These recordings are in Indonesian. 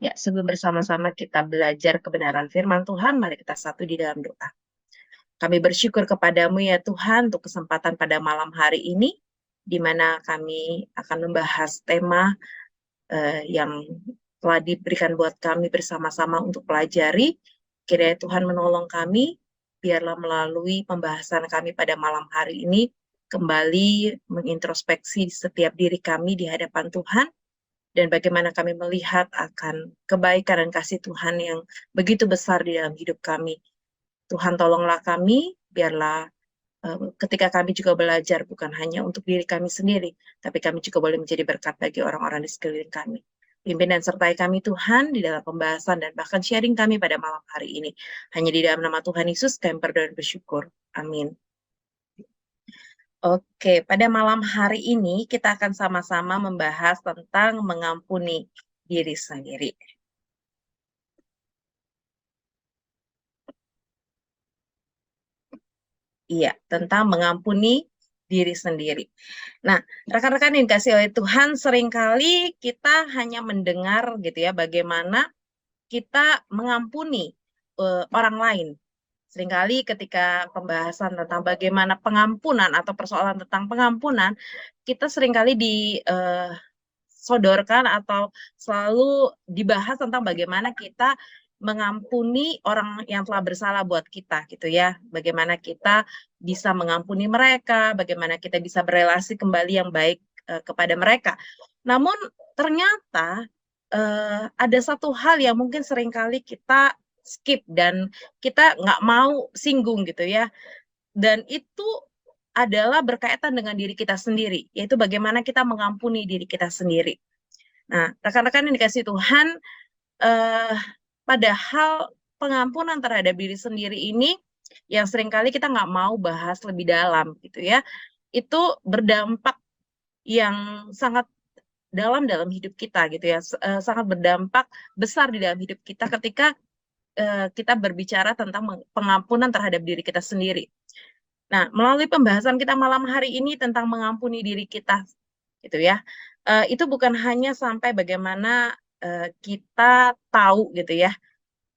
Ya, sebelum bersama-sama kita belajar kebenaran firman Tuhan, mari kita satu di dalam doa. Kami bersyukur kepadamu ya Tuhan untuk kesempatan pada malam hari ini, di mana kami akan membahas tema yang telah diberikan buat kami bersama-sama untuk pelajari. Kiranya Tuhan menolong kami, biarlah melalui pembahasan kami pada malam hari ini, kembali mengintrospeksi setiap diri kami di hadapan Tuhan, dan bagaimana kami melihat akan kebaikan dan kasih Tuhan yang begitu besar di dalam hidup kami. Tuhan tolonglah kami, biarlah ketika kami juga belajar bukan hanya untuk diri kami sendiri, tapi kami juga boleh menjadi berkat bagi orang-orang di sekeliling kami. Pimpin dan sertai kami Tuhan di dalam pembahasan dan bahkan sharing kami pada malam hari ini. Hanya di dalam nama Tuhan Yesus kami berdoa dan bersyukur. Amin. Oke, pada malam hari ini kita akan sama-sama membahas tentang mengampuni diri sendiri. Iya, tentang mengampuni diri sendiri. Nah, rekan-rekan yang dikasih oleh Tuhan, seringkali kita hanya mendengar gitu ya, bagaimana kita mengampuni orang lain. Seringkali ketika pembahasan tentang bagaimana pengampunan atau persoalan tentang pengampunan, kita seringkali disodorkan atau selalu dibahas tentang bagaimana kita mengampuni orang yang telah bersalah buat kita gitu ya. Bagaimana kita bisa mengampuni mereka, bagaimana kita bisa berelasi kembali yang baik kepada mereka. Namun ternyata ada satu hal yang mungkin seringkali kita skip dan kita nggak mau singgung gitu ya. Dan itu adalah berkaitan dengan diri kita sendiri, yaitu bagaimana kita mengampuni diri kita sendiri. Nah, rekan-rekan yang dikasih Tuhan, eh, padahal pengampunan terhadap diri sendiri ini yang seringkali kita nggak mau bahas lebih dalam gitu ya, itu berdampak yang sangat dalam hidup kita gitu ya, sangat berdampak besar di dalam hidup kita ketika kita berbicara tentang pengampunan terhadap diri kita sendiri. Nah, melalui pembahasan kita malam hari ini tentang mengampuni diri kita, gitu ya, itu bukan hanya sampai bagaimana kita tahu gitu ya,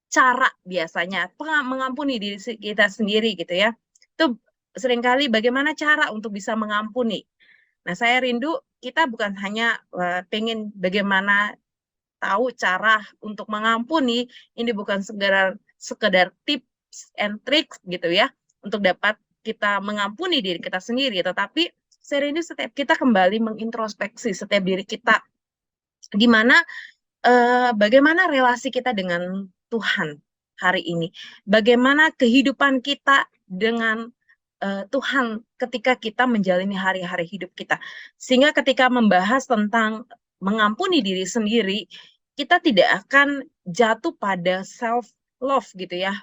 cara biasanya mengampuni diri kita sendiri gitu ya. Itu seringkali bagaimana cara untuk bisa mengampuni. Nah, saya rindu kita bukan hanya pengen bagaimana tahu cara untuk mengampuni, ini bukan sekedar tips and tricks gitu ya, untuk dapat kita mengampuni diri kita sendiri, tetapi seri ini setiap kita kembali mengintrospeksi setiap diri kita, di mana bagaimana relasi kita dengan Tuhan hari ini, bagaimana kehidupan kita dengan Tuhan ketika kita menjalani hari-hari hidup kita. Sehingga ketika membahas tentang mengampuni diri sendiri, kita tidak akan jatuh pada self love gitu ya,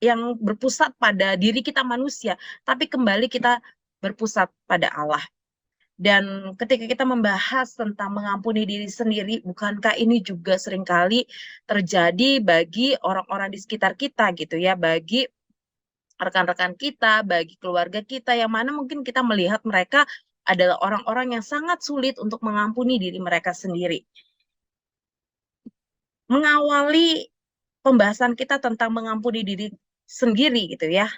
yang berpusat pada diri kita manusia, tapi kembali kita berpusat pada Allah. Dan ketika kita membahas tentang mengampuni diri sendiri, bukankah ini juga seringkali terjadi bagi orang-orang di sekitar kita gitu ya, bagi rekan-rekan kita, bagi keluarga kita, yang mana mungkin kita melihat mereka adalah orang-orang yang sangat sulit untuk mengampuni diri mereka sendiri. Mengawali pembahasan kita tentang mengampuni diri sendiri gitu ya,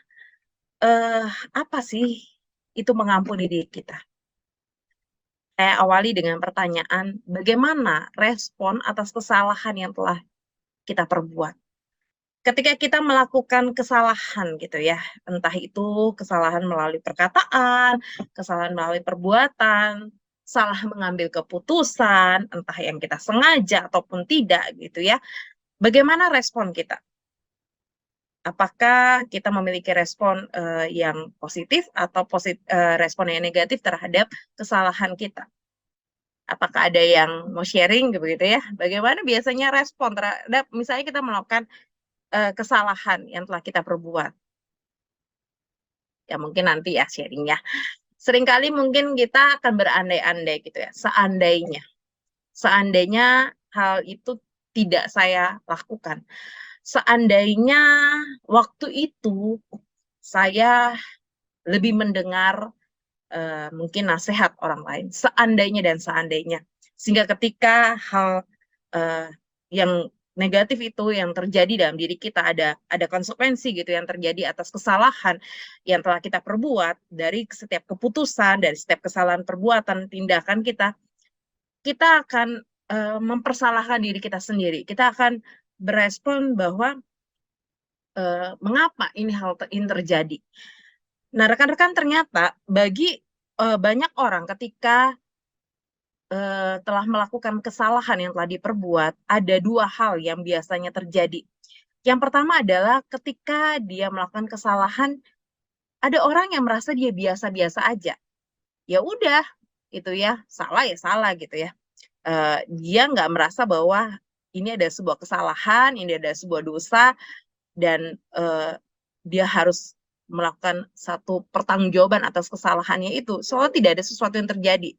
apa sih itu mengampuni diri kita? Saya awali dengan pertanyaan, bagaimana respon atas kesalahan yang telah kita perbuat? Ketika kita melakukan kesalahan gitu ya, entah itu kesalahan melalui perkataan, kesalahan melalui perbuatan, salah mengambil keputusan, entah yang kita sengaja ataupun tidak gitu ya, bagaimana respon kita? Apakah kita memiliki respon yang positif atau respon yang negatif terhadap kesalahan kita? Apakah ada yang mau sharing gitu ya? Bagaimana biasanya respon terhadap misalnya kita melakukan kesalahan yang telah kita perbuat? Ya mungkin nanti ya sharingnya. Seringkali mungkin kita akan berandai-andai gitu ya. Seandainya hal itu tidak saya lakukan. Seandainya waktu itu saya lebih mendengar mungkin nasihat orang lain. Seandainya dan seandainya. Sehingga ketika hal yang negatif itu yang terjadi dalam diri kita, ada konsekuensi gitu yang terjadi atas kesalahan yang telah kita perbuat, dari setiap keputusan, dari setiap kesalahan perbuatan, tindakan kita akan mempersalahkan diri kita sendiri. Kita akan berespon bahwa mengapa ini terjadi. Nah, rekan-rekan, ternyata bagi banyak orang ketika telah melakukan kesalahan yang telah diperbuat, ada dua hal yang biasanya terjadi. Yang pertama adalah ketika dia melakukan kesalahan, ada orang yang merasa dia biasa-biasa aja. Ya udah, itu ya salah gitu ya. Dia nggak merasa bahwa ini ada sebuah kesalahan, ini ada sebuah dosa, dan dia harus melakukan satu pertanggungjawaban atas kesalahannya itu. Soalnya tidak ada sesuatu yang terjadi.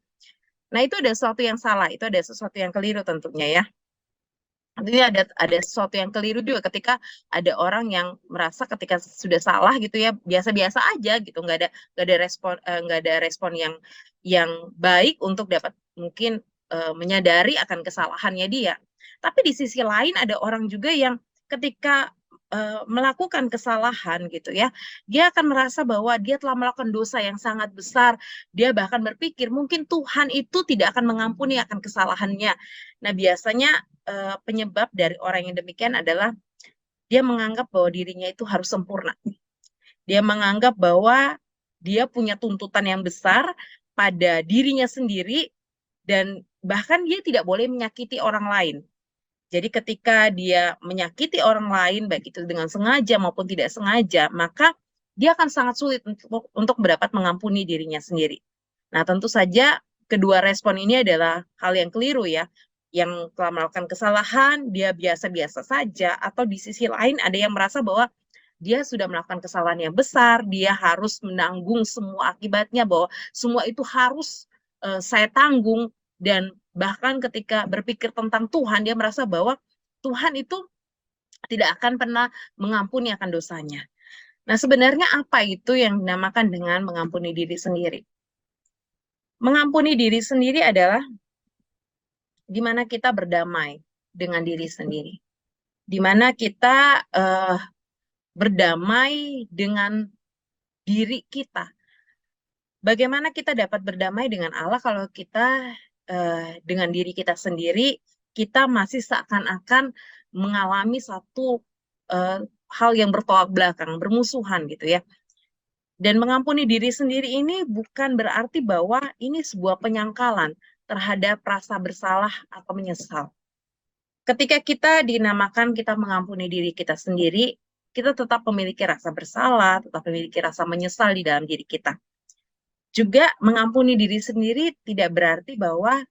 Nah, itu ada sesuatu yang salah, itu ada sesuatu yang keliru tentunya ya. Tentunya ada sesuatu yang keliru juga ketika ada orang yang merasa ketika sudah salah gitu ya, biasa-biasa aja gitu, nggak ada respon yang baik untuk dapat mungkin menyadari akan kesalahannya dia. Tapi di sisi lain ada orang juga yang ketika melakukan kesalahan gitu ya, dia akan merasa bahwa dia telah melakukan dosa yang sangat besar. Dia bahkan berpikir mungkin Tuhan itu tidak akan mengampuni akan kesalahannya. Nah, biasanya penyebab dari orang yang demikian adalah dia menganggap bahwa dirinya itu harus sempurna. Dia menganggap bahwa dia punya tuntutan yang besar pada dirinya sendiri, dan bahkan dia tidak boleh menyakiti orang lain. Jadi ketika dia menyakiti orang lain, baik itu dengan sengaja maupun tidak sengaja, maka dia akan sangat sulit untuk mendapat mengampuni dirinya sendiri. Nah, tentu saja kedua respon ini adalah hal yang keliru ya. Yang telah melakukan kesalahan, dia biasa-biasa saja, atau di sisi lain ada yang merasa bahwa dia sudah melakukan kesalahan yang besar, dia harus menanggung semua akibatnya, bahwa semua itu harus saya tanggung, dan bahkan ketika berpikir tentang Tuhan, dia merasa bahwa Tuhan itu tidak akan pernah mengampuni akan dosanya. Nah, sebenarnya apa itu yang dinamakan dengan mengampuni diri sendiri? Mengampuni diri sendiri adalah di mana kita berdamai dengan diri sendiri, di mana kita berdamai dengan diri kita. Bagaimana kita dapat berdamai dengan Allah kalau kita dengan diri kita sendiri, kita masih seakan-akan mengalami satu hal yang bertolak belakang, bermusuhan gitu ya. Dan mengampuni diri sendiri ini bukan berarti bahwa ini sebuah penyangkalan terhadap rasa bersalah atau menyesal. Ketika kita dinamakan kita mengampuni diri kita sendiri, kita tetap memiliki rasa bersalah, tetap memiliki rasa menyesal di dalam diri kita. Juga mengampuni diri sendiri tidak berarti bahwa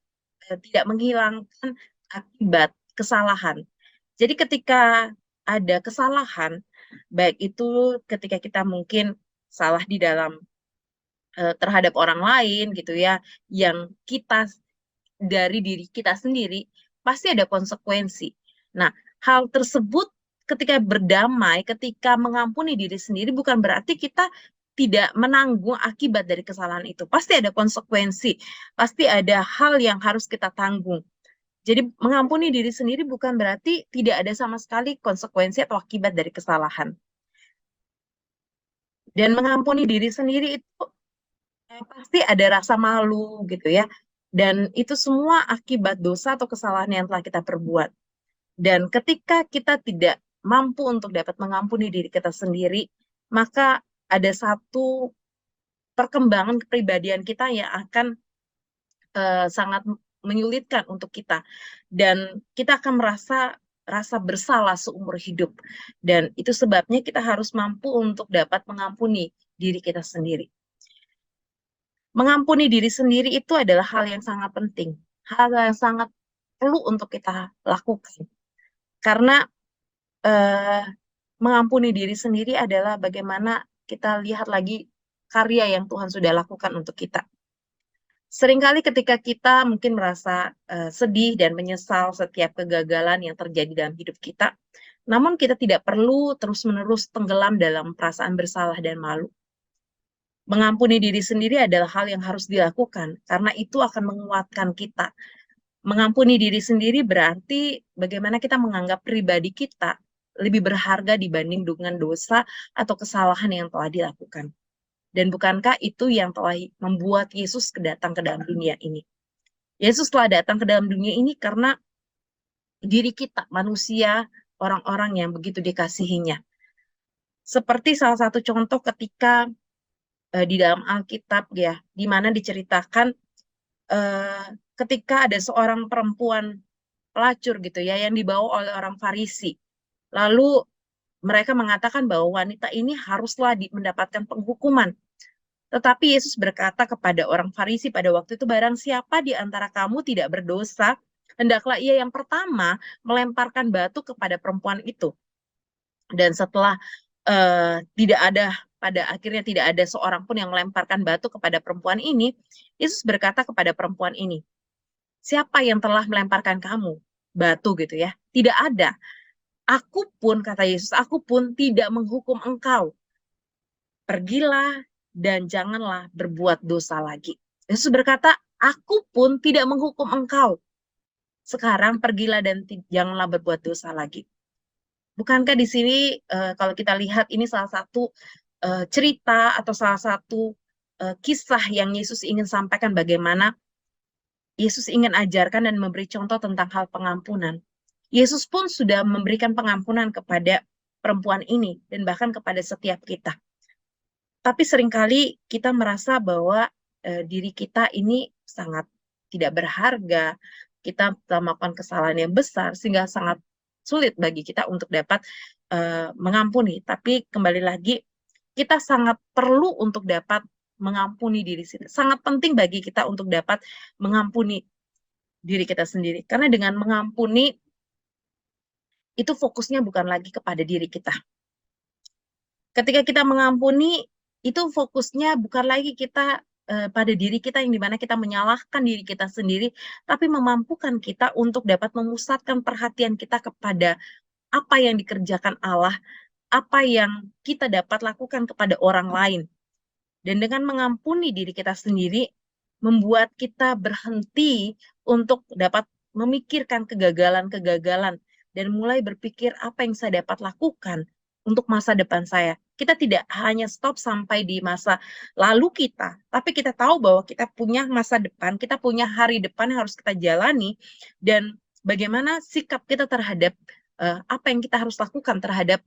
tidak menghilangkan akibat kesalahan. Jadi ketika ada kesalahan, baik itu ketika kita mungkin salah di dalam terhadap orang lain gitu ya, yang kita dari diri kita sendiri, pasti ada konsekuensi. Nah, hal tersebut ketika berdamai, ketika mengampuni diri sendiri, bukan berarti kita tidak menanggung akibat dari kesalahan itu. Pasti ada konsekuensi, pasti ada hal yang harus kita tanggung. Jadi mengampuni diri sendiri bukan berarti tidak ada sama sekali konsekuensi atau akibat dari kesalahan. Dan mengampuni diri sendiri itu pasti ada rasa malu gitu ya. Dan itu semua akibat dosa atau kesalahan yang telah kita perbuat. Dan ketika kita tidak mampu untuk dapat mengampuni diri kita sendiri, maka ada satu perkembangan kepribadian kita yang akan sangat menyulitkan untuk kita. Dan kita akan merasa rasa bersalah seumur hidup. Dan itu sebabnya kita harus mampu untuk dapat mengampuni diri kita sendiri. Mengampuni diri sendiri itu adalah hal yang sangat penting, hal yang sangat perlu untuk kita lakukan. Karena mengampuni diri sendiri adalah bagaimana kita lihat lagi karya yang Tuhan sudah lakukan untuk kita. Seringkali ketika kita mungkin merasa sedih dan menyesal setiap kegagalan yang terjadi dalam hidup kita, namun kita tidak perlu terus-menerus tenggelam dalam perasaan bersalah dan malu. Mengampuni diri sendiri adalah hal yang harus dilakukan, karena itu akan menguatkan kita. Mengampuni diri sendiri berarti bagaimana kita menganggap pribadi kita lebih berharga dibanding dengan dosa atau kesalahan yang telah dilakukan. Dan bukankah itu yang telah membuat Yesus datang ke dalam dunia ini? Yesus telah datang ke dalam dunia ini karena diri kita, manusia, orang-orang yang begitu dikasihinya. Seperti salah satu contoh ketika di dalam Alkitab ya, di mana diceritakan eh, ketika ada seorang perempuan pelacur gitu ya yang dibawa oleh orang Farisi. Lalu mereka mengatakan bahwa wanita ini haruslah mendapatkan penghukuman. Tetapi Yesus berkata kepada orang Farisi pada waktu itu, barang siapa di antara kamu tidak berdosa, hendaklah ia yang pertama melemparkan batu kepada perempuan itu. Dan setelah tidak ada, pada akhirnya tidak ada seorang pun yang melemparkan batu kepada perempuan ini, Yesus berkata kepada perempuan ini, siapa yang telah melemparkan kamu batu gitu ya? Tidak ada. Aku pun, kata Yesus, aku pun tidak menghukum engkau. Pergilah dan janganlah berbuat dosa lagi. Yesus berkata, aku pun tidak menghukum engkau. Sekarang pergilah dan janganlah berbuat dosa lagi. Bukankah di sini kalau kita lihat ini salah satu cerita atau salah satu kisah yang Yesus ingin sampaikan bagaimana Yesus ingin ajarkan dan memberi contoh tentang hal pengampunan. Yesus pun sudah memberikan pengampunan kepada perempuan ini dan bahkan kepada setiap kita. Tapi seringkali kita merasa bahwa diri kita ini sangat tidak berharga, kita telah melakukan kesalahan yang besar sehingga sangat sulit bagi kita untuk dapat mengampuni. Tapi kembali lagi, kita sangat perlu untuk dapat mengampuni diri sendiri. Sangat penting bagi kita untuk dapat mengampuni diri kita sendiri. Karena dengan mengampuni, itu fokusnya bukan lagi kepada diri kita. Ketika kita mengampuni, itu fokusnya bukan lagi kita pada diri kita yang dimana kita menyalahkan diri kita sendiri, tapi memampukan kita untuk dapat memusatkan perhatian kita kepada apa yang dikerjakan Allah, apa yang kita dapat lakukan kepada orang lain. Dan dengan mengampuni diri kita sendiri, membuat kita berhenti untuk dapat memikirkan kegagalan-kegagalan dan mulai berpikir apa yang saya dapat lakukan untuk masa depan saya. Kita tidak hanya stop sampai di masa lalu kita, tapi kita tahu bahwa kita punya masa depan, kita punya hari depan yang harus kita jalani, dan bagaimana sikap kita terhadap apa yang kita harus lakukan terhadap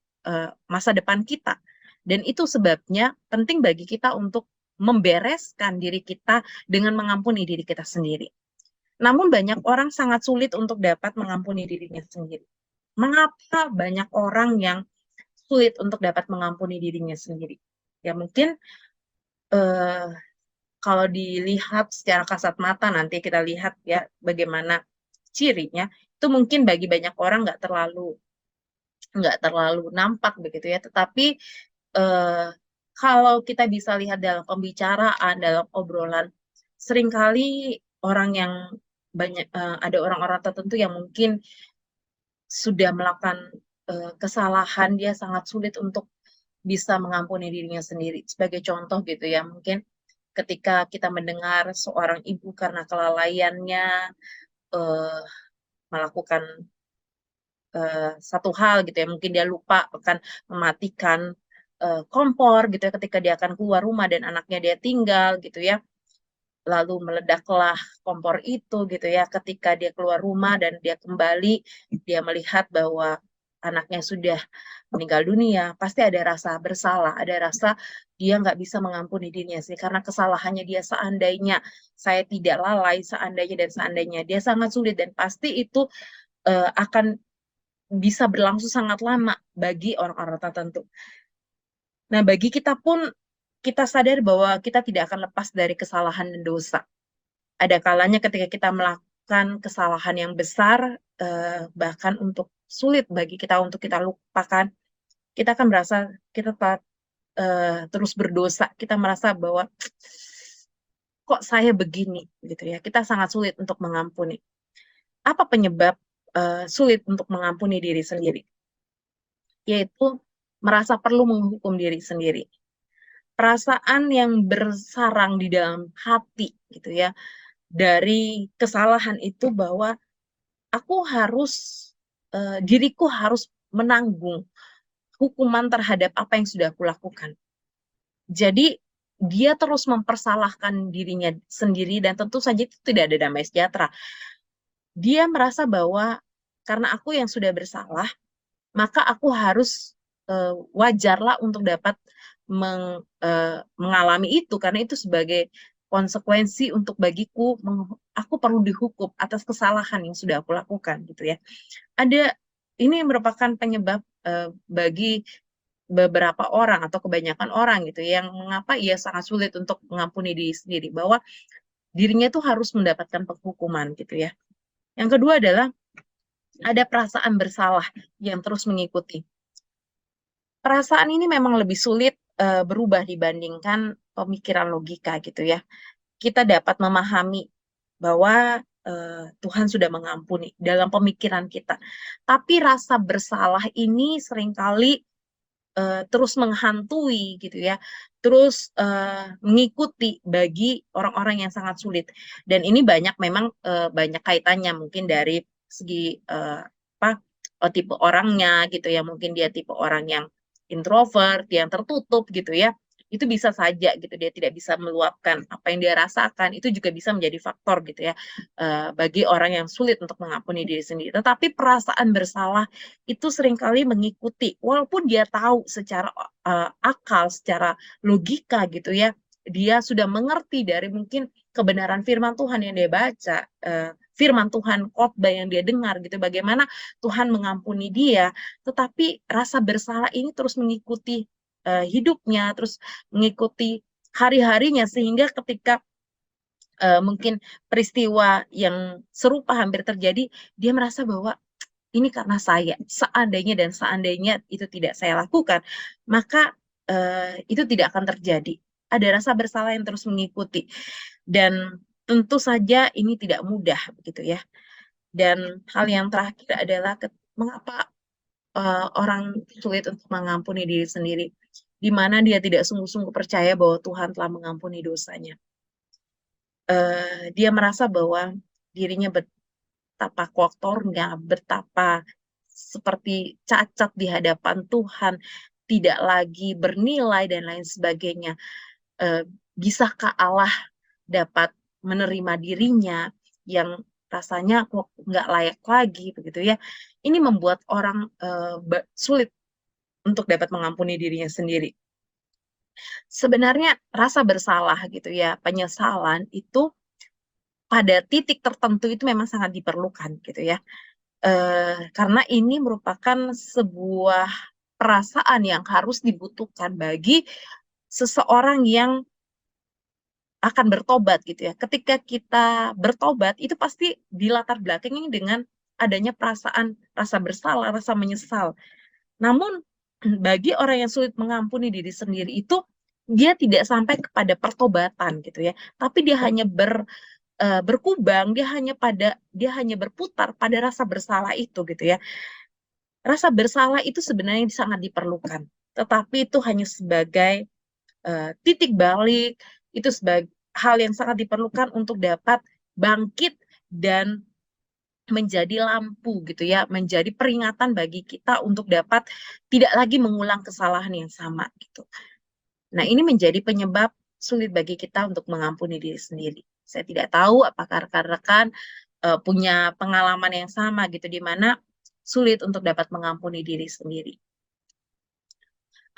masa depan kita. Dan itu sebabnya penting bagi kita untuk membereskan diri kita dengan mengampuni diri kita sendiri. Namun banyak orang sangat sulit untuk dapat mengampuni dirinya sendiri. Mengapa banyak orang yang sulit untuk dapat mengampuni dirinya sendiri? Ya mungkin eh, kalau dilihat secara kasat mata nanti kita lihat ya bagaimana cirinya, itu mungkin bagi banyak orang nggak terlalu nampak begitu ya. Tetapi eh, kalau kita bisa lihat dalam pembicaraan, dalam obrolan, seringkali orang yang ada orang-orang tertentu yang mungkin sudah melakukan kesalahan, dia sangat sulit untuk bisa mengampuni dirinya sendiri. Sebagai contoh gitu ya, mungkin ketika kita mendengar seorang ibu karena kelalaiannya eh, melakukan satu hal gitu ya, mungkin dia lupa akan mematikan kompor gitu ya ketika dia akan keluar rumah dan anaknya dia tinggal gitu ya, lalu meledaklah kompor itu gitu ya, ketika dia keluar rumah dan dia kembali, dia melihat bahwa anaknya sudah meninggal dunia, pasti ada rasa bersalah, ada rasa dia nggak bisa mengampuni dirinya sih karena kesalahannya dia, seandainya saya tidak lalai, seandainya dan seandainya, dia sangat sulit dan pasti itu akan bisa berlangsung sangat lama bagi orang-orang tertentu. Nah, bagi kita pun, kita sadar bahwa kita tidak akan lepas dari kesalahan dan dosa. Ada kalanya ketika kita melakukan kesalahan yang besar, bahkan untuk sulit bagi kita untuk kita lupakan, kita akan merasa kita terus berdosa. Kita merasa bahwa kok saya begini, gitu ya. Kita sangat sulit untuk mengampuni. Apa penyebab sulit untuk mengampuni diri sendiri? Yaitu merasa perlu menghukum diri sendiri. Perasaan yang bersarang di dalam hati gitu ya. dari kesalahan itu bahwa aku harus diriku harus menanggung hukuman terhadap apa yang sudah aku lakukan. Jadi dia terus mempersalahkan dirinya sendiri dan tentu saja itu tidak ada damai sejahtera. Dia merasa bahwa karena aku yang sudah bersalah, maka aku harus wajarlah untuk dapat mengalami itu karena itu sebagai konsekuensi untuk bagiku aku perlu dihukum atas kesalahan yang sudah aku lakukan gitu ya. Ada ini merupakan penyebab bagi beberapa orang atau kebanyakan orang gitu yang mengapa ia sangat sulit untuk mengampuni diri sendiri bahwa dirinya itu harus mendapatkan penghukuman gitu ya. Yang kedua adalah ada perasaan bersalah yang terus mengikuti. Perasaan ini memang lebih sulit berubah dibandingkan pemikiran logika gitu ya. Kita dapat memahami bahwa Tuhan sudah mengampuni dalam pemikiran kita. Tapi rasa bersalah ini seringkali terus menghantui gitu ya, terus mengikuti bagi orang-orang yang sangat sulit. Dan ini banyak memang banyak kaitannya mungkin dari segi apa tipe orangnya gitu ya, mungkin dia tipe orang yang introvert, yang tertutup gitu ya. Itu bisa saja gitu dia tidak bisa meluapkan apa yang dia rasakan, itu juga bisa menjadi faktor gitu ya bagi orang yang sulit untuk mengampuni diri sendiri. Tetapi perasaan bersalah itu seringkali mengikuti, walaupun dia tahu secara akal, secara logika gitu ya, dia sudah mengerti dari mungkin kebenaran firman Tuhan yang dia baca, firman Tuhan khotbah yang dia dengar gitu, bagaimana Tuhan mengampuni dia, tetapi rasa bersalah ini terus mengikuti hidupnya, terus mengikuti hari-harinya sehingga ketika mungkin peristiwa yang serupa hampir terjadi, dia merasa bahwa ini karena saya, seandainya dan seandainya itu tidak saya lakukan, maka itu tidak akan terjadi. Ada rasa bersalah yang terus mengikuti. Dan tentu saja ini tidak mudah begitu ya. Dan hal yang terakhir adalah mengapa orang sulit untuk mengampuni diri sendiri, di mana dia tidak sungguh-sungguh percaya bahwa Tuhan telah mengampuni dosanya. Dia merasa bahwa dirinya betapa kotornya, betapa seperti cacat di hadapan Tuhan, tidak lagi bernilai dan lain sebagainya. Bisakah Allah dapat menerima dirinya yang rasanya kok nggak layak lagi begitu ya? Ini membuat orang sulit untuk dapat mengampuni dirinya sendiri. Sebenarnya rasa bersalah gitu ya, penyesalan itu pada titik tertentu itu memang sangat diperlukan gitu ya. Karena ini merupakan sebuah perasaan yang harus dibutuhkan bagi seseorang yang akan bertobat gitu ya. Ketika kita bertobat itu pasti dilatar belakangi dengan adanya perasaan rasa bersalah, rasa menyesal. Namun bagi orang yang sulit mengampuni diri sendiri itu dia tidak sampai kepada pertobatan gitu ya, tapi dia hanya berkubang, dia hanya berputar pada rasa bersalah itu gitu ya. Rasa bersalah itu sebenarnya sangat diperlukan, tetapi itu hanya sebagai titik balik, itu sebagai hal yang sangat diperlukan untuk dapat bangkit dan menjadi lampu gitu ya, menjadi peringatan bagi kita untuk dapat tidak lagi mengulang kesalahan yang sama gitu. Nah, ini menjadi penyebab sulit bagi kita untuk mengampuni diri sendiri. Saya tidak tahu apakah rekan-rekan punya pengalaman yang sama gitu, di mana sulit untuk dapat mengampuni diri sendiri.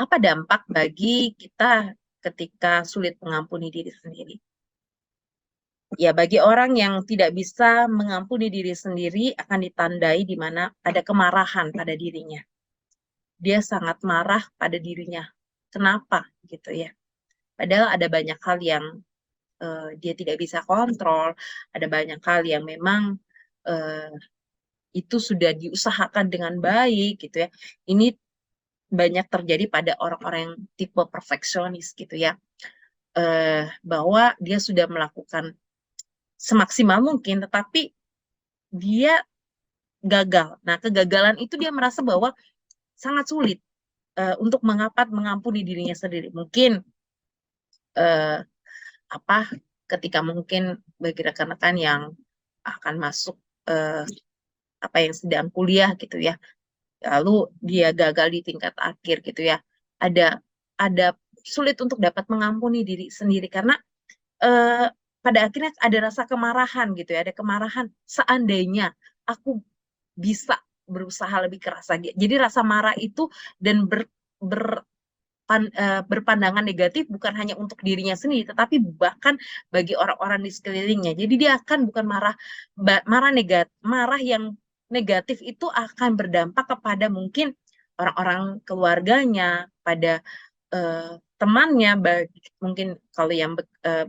Apa dampak bagi kita ketika sulit mengampuni diri sendiri? Ya, bagi orang yang tidak bisa mengampuni diri sendiri akan ditandai di mana ada kemarahan pada dirinya. Dia sangat marah pada dirinya. Kenapa gitu ya? Padahal ada banyak hal yang dia tidak bisa kontrol, ada banyak hal yang memang itu sudah diusahakan dengan baik gitu ya. Ini banyak terjadi pada orang-orang yang tipe perfeksionis gitu ya, bahwa dia sudah melakukan semaksimal mungkin, tetapi dia gagal. Nah, kegagalan itu dia merasa bahwa sangat sulit untuk mengampuni dirinya sendiri. Mungkin apa ketika mungkin bagi rekan-rekan yang akan masuk apa yang sedang kuliah gitu ya, lalu dia gagal di tingkat akhir gitu ya, ada ada sulit untuk dapat mengampuni diri sendiri karena eh, pada akhirnya ada rasa kemarahan gitu ya, ada kemarahan seandainya aku bisa berusaha lebih keras lagi. Jadi rasa marah itu dan berpandangan negatif bukan hanya untuk dirinya sendiri, tetapi bahkan bagi orang-orang di sekelilingnya. Jadi dia akan bukan marah yang negatif itu akan berdampak kepada mungkin orang-orang keluarganya, pada eh, temannya, mungkin kalau yang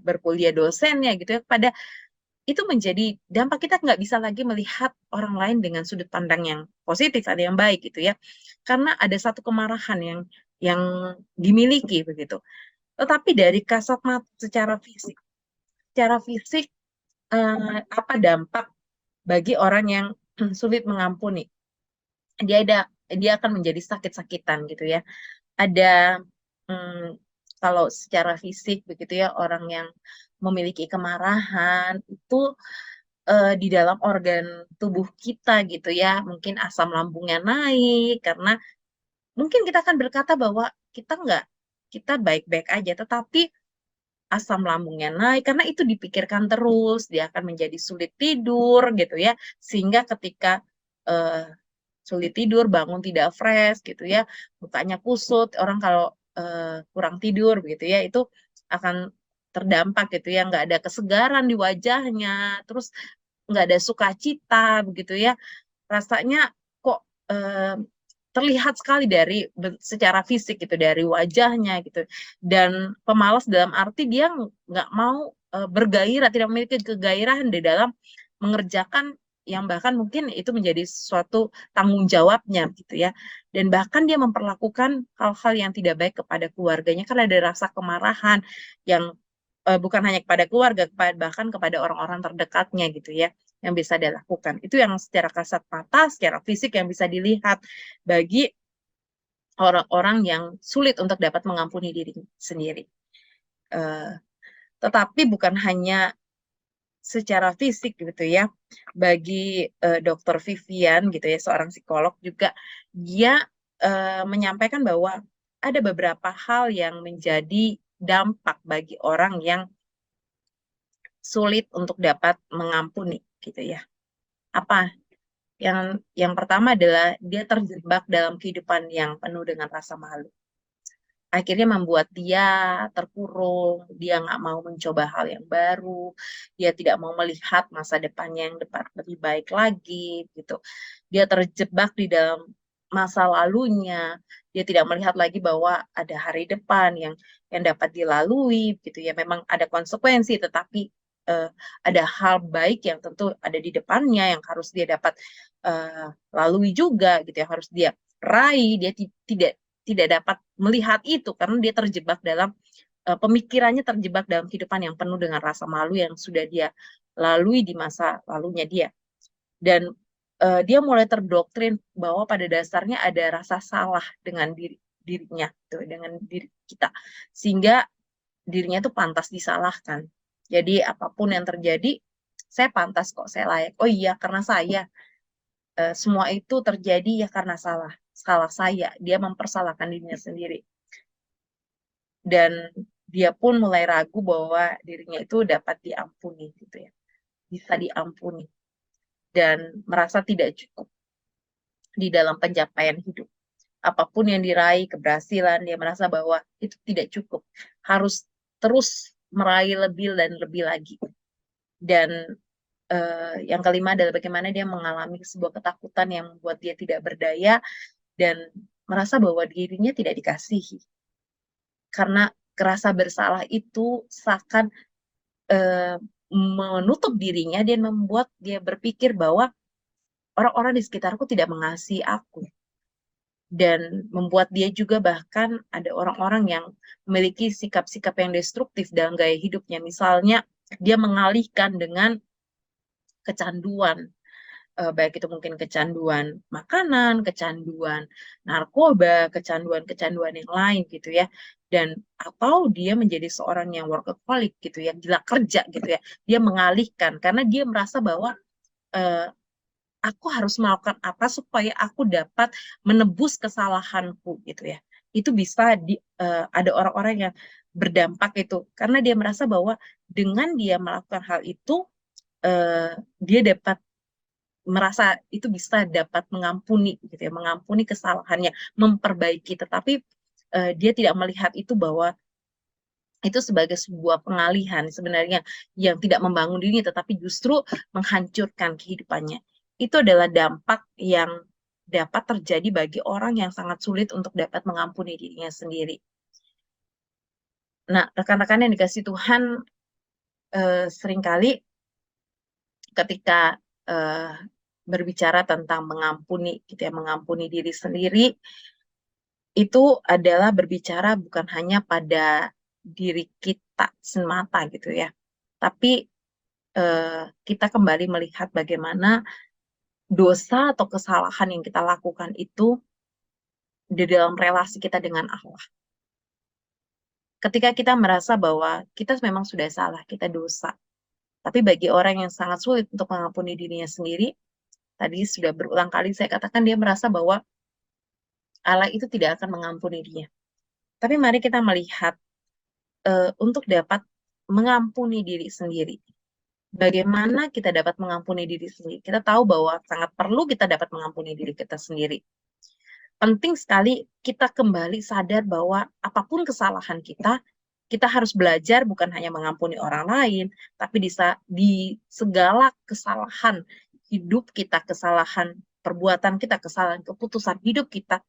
berkuliah dosennya gitu ya, pada itu menjadi dampak. Kita nggak bisa lagi melihat orang lain dengan sudut pandang yang positif atau yang baik gitu ya, karena ada satu kemarahan yang dimiliki begitu. Tetapi dari kasat mata secara fisik apa dampak bagi orang yang sulit mengampuni? Dia ada dia akan menjadi sakit-sakitan gitu ya. Ada hmm, kalau secara fisik begitu ya, orang yang memiliki kemarahan itu di dalam organ tubuh kita gitu ya, mungkin asam lambungnya naik karena mungkin kita akan berkata bahwa kita baik-baik aja, tetapi asam lambungnya naik karena itu dipikirkan terus, dia akan menjadi sulit tidur gitu ya, sehingga ketika eh, sulit tidur, bangun tidak fresh gitu ya, mukanya kusut, orang kalau kurang tidur begitu ya, itu akan terdampak gitu ya, nggak ada kesegaran di wajahnya, terus nggak ada sukacita begitu ya, rasanya kok terlihat sekali dari secara fisik gitu, dari wajahnya gitu, dan pemalas dalam arti dia nggak mau bergairah, tidak memiliki kegairahan di dalam mengerjakan yang bahkan mungkin itu menjadi suatu tanggung jawabnya gitu ya, dan bahkan dia memperlakukan hal-hal yang tidak baik kepada keluarganya karena ada rasa kemarahan yang bukan hanya kepada keluarga, bahkan kepada orang-orang terdekatnya gitu ya, yang bisa dia lakukan. Itu yang secara kasat mata, secara fisik yang bisa dilihat bagi orang-orang yang sulit untuk dapat mengampuni diri sendiri. Eh, tetapi bukan hanya secara fisik gitu ya. Bagi Dokter Vivian gitu ya, seorang psikolog juga, dia menyampaikan bahwa ada beberapa hal yang menjadi dampak bagi orang yang sulit untuk dapat mengampuni gitu ya. Apa? Yang pertama adalah dia terjebak dalam kehidupan yang penuh dengan rasa malu. Akhirnya membuat dia terkurung, dia nggak mau mencoba hal yang baru, dia tidak mau melihat masa depannya yang depan lebih baik lagi, gitu. Dia terjebak di dalam masa lalunya, dia tidak melihat lagi bahwa ada hari depan yang dapat dilalui, gitu ya. Memang ada konsekuensi, tetapi eh, ada hal baik yang tentu ada di depannya yang harus dia dapat eh, lalui juga, gitu ya. Harus dia raih, dia tidak tidak dapat melihat itu karena dia terjebak dalam pemikirannya, terjebak dalam kehidupan yang penuh dengan rasa malu yang sudah dia lalui di masa lalunya dia, dan dia mulai terdoktrin bahwa pada dasarnya ada rasa salah dengan dirinya tuh, dengan diri kita, sehingga dirinya itu pantas disalahkan. Jadi apapun yang terjadi, saya pantas kok, saya layak, oh iya karena saya semua itu terjadi ya karena salah saya. Dia mempersalahkan dirinya sendiri, dan dia pun mulai ragu bahwa dirinya itu dapat diampuni gitu ya, bisa diampuni, dan merasa tidak cukup di dalam pencapaian hidup. Apapun yang diraih, keberhasilan, dia merasa bahwa itu tidak cukup, harus terus meraih lebih dan lebih lagi. Dan yang kelima adalah bagaimana dia mengalami sebuah ketakutan yang membuat dia tidak berdaya dan merasa bahwa dirinya tidak dikasihi. Karena kerasa bersalah itu seakan eh, menutup dirinya dan membuat dia berpikir bahwa orang-orang di sekitarku tidak mengasihi aku. Dan membuat dia juga bahkan ada orang-orang yang memiliki sikap-sikap yang destruktif dalam gaya hidupnya. Misalnya dia mengalihkan dengan kecanduan, baik itu mungkin kecanduan makanan, kecanduan narkoba, kecanduan-kecanduan yang lain gitu ya. dan atau dia menjadi seorang yang workaholic gitu ya, gila kerja gitu ya. Dia mengalihkan karena dia merasa bahwa eh, aku harus melakukan apa supaya aku dapat menebus kesalahanku gitu ya. Itu bisa ada orang-orang yang berdampak itu karena dia merasa bahwa dengan dia melakukan hal itu dia dapat merasa itu bisa dapat mengampuni gitu ya, mengampuni kesalahannya, memperbaiki. Tetapi dia tidak melihat itu bahwa itu sebagai sebuah pengalihan sebenarnya yang tidak membangun dirinya tetapi justru menghancurkan kehidupannya. Itu adalah dampak yang dapat terjadi bagi orang yang sangat sulit untuk dapat mengampuni dirinya sendiri. Nah, rekan-rekan yang dikasih Tuhan, seringkali ketika eh, berbicara tentang mengampuni, gitu ya, mengampuni diri sendiri, itu adalah berbicara bukan hanya pada diri kita semata gitu ya, tapi kita kembali melihat bagaimana dosa atau kesalahan yang kita lakukan itu di dalam relasi kita dengan Allah. Ketika kita merasa bahwa kita memang sudah salah, kita dosa. Tapi bagi orang yang sangat sulit untuk mengampuni dirinya sendiri, tadi sudah berulang kali saya katakan dia merasa bahwa Allah itu tidak akan mengampuni dia. Tapi mari kita melihat untuk dapat mengampuni diri sendiri. Bagaimana kita dapat mengampuni diri sendiri? Kita tahu bahwa sangat perlu kita dapat mengampuni diri kita sendiri. Penting sekali kita kembali sadar bahwa apapun kesalahan kita harus belajar bukan hanya mengampuni orang lain, tapi di segala kesalahan hidup kita, kesalahan perbuatan kita, kesalahan keputusan hidup kita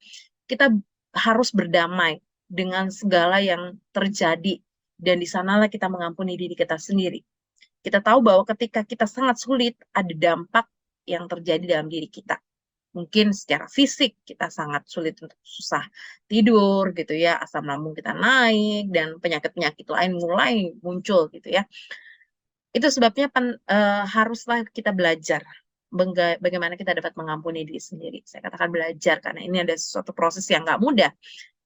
harus berdamai dengan segala yang terjadi. Dan di sanalah kita mengampuni diri kita sendiri. Kita tahu bahwa ketika kita sangat sulit, ada dampak yang terjadi dalam diri kita. Mungkin secara fisik kita sangat sulit untuk susah tidur gitu ya, asam lambung kita naik dan penyakit-penyakit lain mulai muncul gitu ya. Itu sebabnya haruslah kita belajar bagaimana kita dapat mengampuni diri sendiri. Saya katakan belajar karena ini ada suatu proses yang nggak mudah.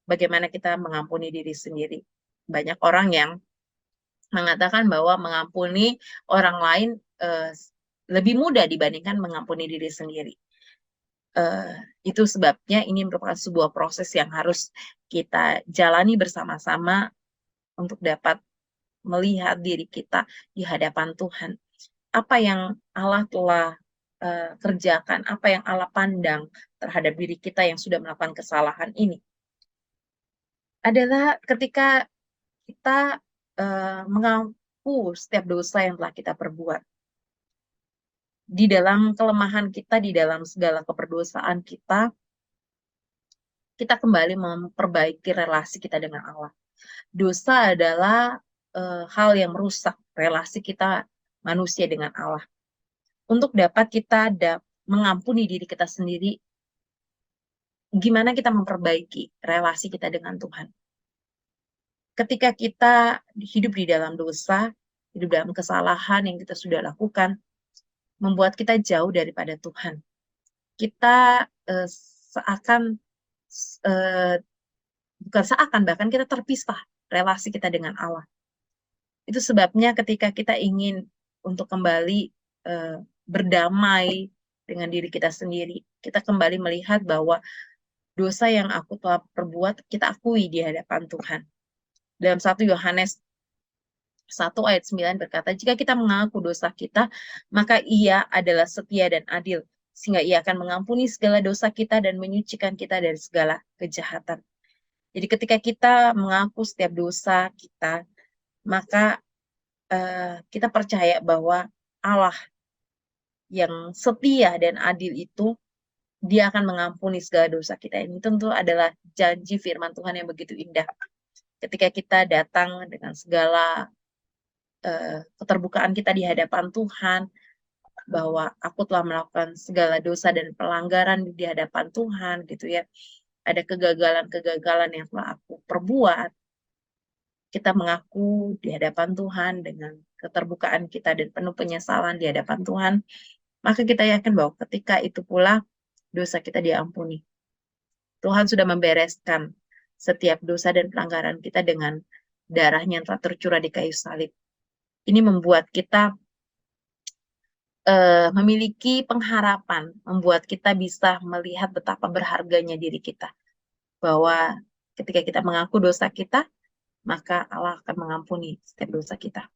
Bagaimana kita mengampuni diri sendiri. Banyak orang yang mengatakan bahwa mengampuni orang lain lebih mudah dibandingkan mengampuni diri sendiri. Uh, itu sebabnya ini merupakan sebuah proses yang harus kita jalani bersama-sama untuk dapat melihat diri kita di hadapan Tuhan. Apa yang Allah telah kerjakan, apa yang Allah pandang terhadap diri kita yang sudah melakukan kesalahan ini adalah ketika kita mengaku setiap dosa yang telah kita perbuat. Di dalam kelemahan kita, di dalam segala keberdosaan kita kembali memperbaiki relasi kita dengan Allah. Dosa adalah hal yang merusak relasi kita manusia dengan Allah. Untuk dapat kita mengampuni diri kita sendiri, gimana kita memperbaiki relasi kita dengan Tuhan. Ketika kita hidup di dalam dosa, hidup dalam kesalahan yang kita sudah lakukan, membuat kita jauh daripada Tuhan. Kita seakan, bukan seakan, bahkan kita terpisah relasi kita dengan Allah. Itu sebabnya ketika kita ingin untuk kembali berdamai dengan diri kita sendiri, kita kembali melihat bahwa dosa yang aku telah perbuat, kita akui di hadapan Tuhan. Dalam 1 Yohanes 1 ayat 9 berkata, jika kita mengaku dosa kita, maka ia adalah setia dan adil, sehingga ia akan mengampuni segala dosa kita dan menyucikan kita dari segala kejahatan. Jadi ketika kita mengaku setiap dosa kita, maka kita percaya bahwa Allah yang setia dan adil itu, dia akan mengampuni segala dosa kita. Ini tentu adalah janji firman Tuhan yang begitu indah. Ketika kita datang dengan segala keterbukaan kita di hadapan Tuhan, bahwa aku telah melakukan segala dosa dan pelanggaran di hadapan Tuhan, gitu ya. Ada kegagalan-kegagalan yang telah aku perbuat. Kita mengaku di hadapan Tuhan dengan keterbukaan kita dan penuh penyesalan di hadapan Tuhan, maka kita yakin bahwa ketika itu pula dosa kita diampuni. Tuhan sudah membereskan setiap dosa dan pelanggaran kita dengan darahnya yang telah tercurah di kayu salib. Ini membuat kita memiliki pengharapan, membuat kita bisa melihat betapa berharganya diri kita. Bahwa ketika kita mengaku dosa kita, maka Allah akan mengampuni setiap dosa kita.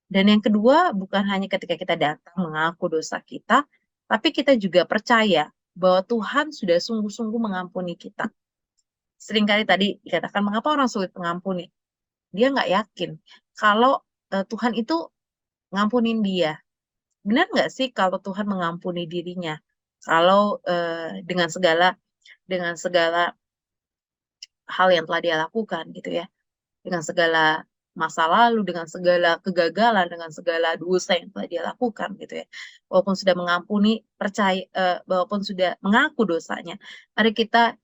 Dan yang kedua, bukan hanya ketika kita datang mengaku dosa kita, tapi kita juga percaya bahwa Tuhan sudah sungguh-sungguh mengampuni kita. Seringkali tadi dikatakan, mengapa orang sulit mengampuni? Dia nggak yakin kalau Tuhan itu ngampunin dia. Benar nggak sih kalau Tuhan mengampuni dirinya? Kalau dengan segala hal yang telah dia lakukan gitu ya, dengan segala masa lalu, dengan segala kegagalan, dengan segala dosa yang telah dia lakukan gitu ya. Walaupun sudah mengampuni, walaupun sudah mengaku dosanya, mari kita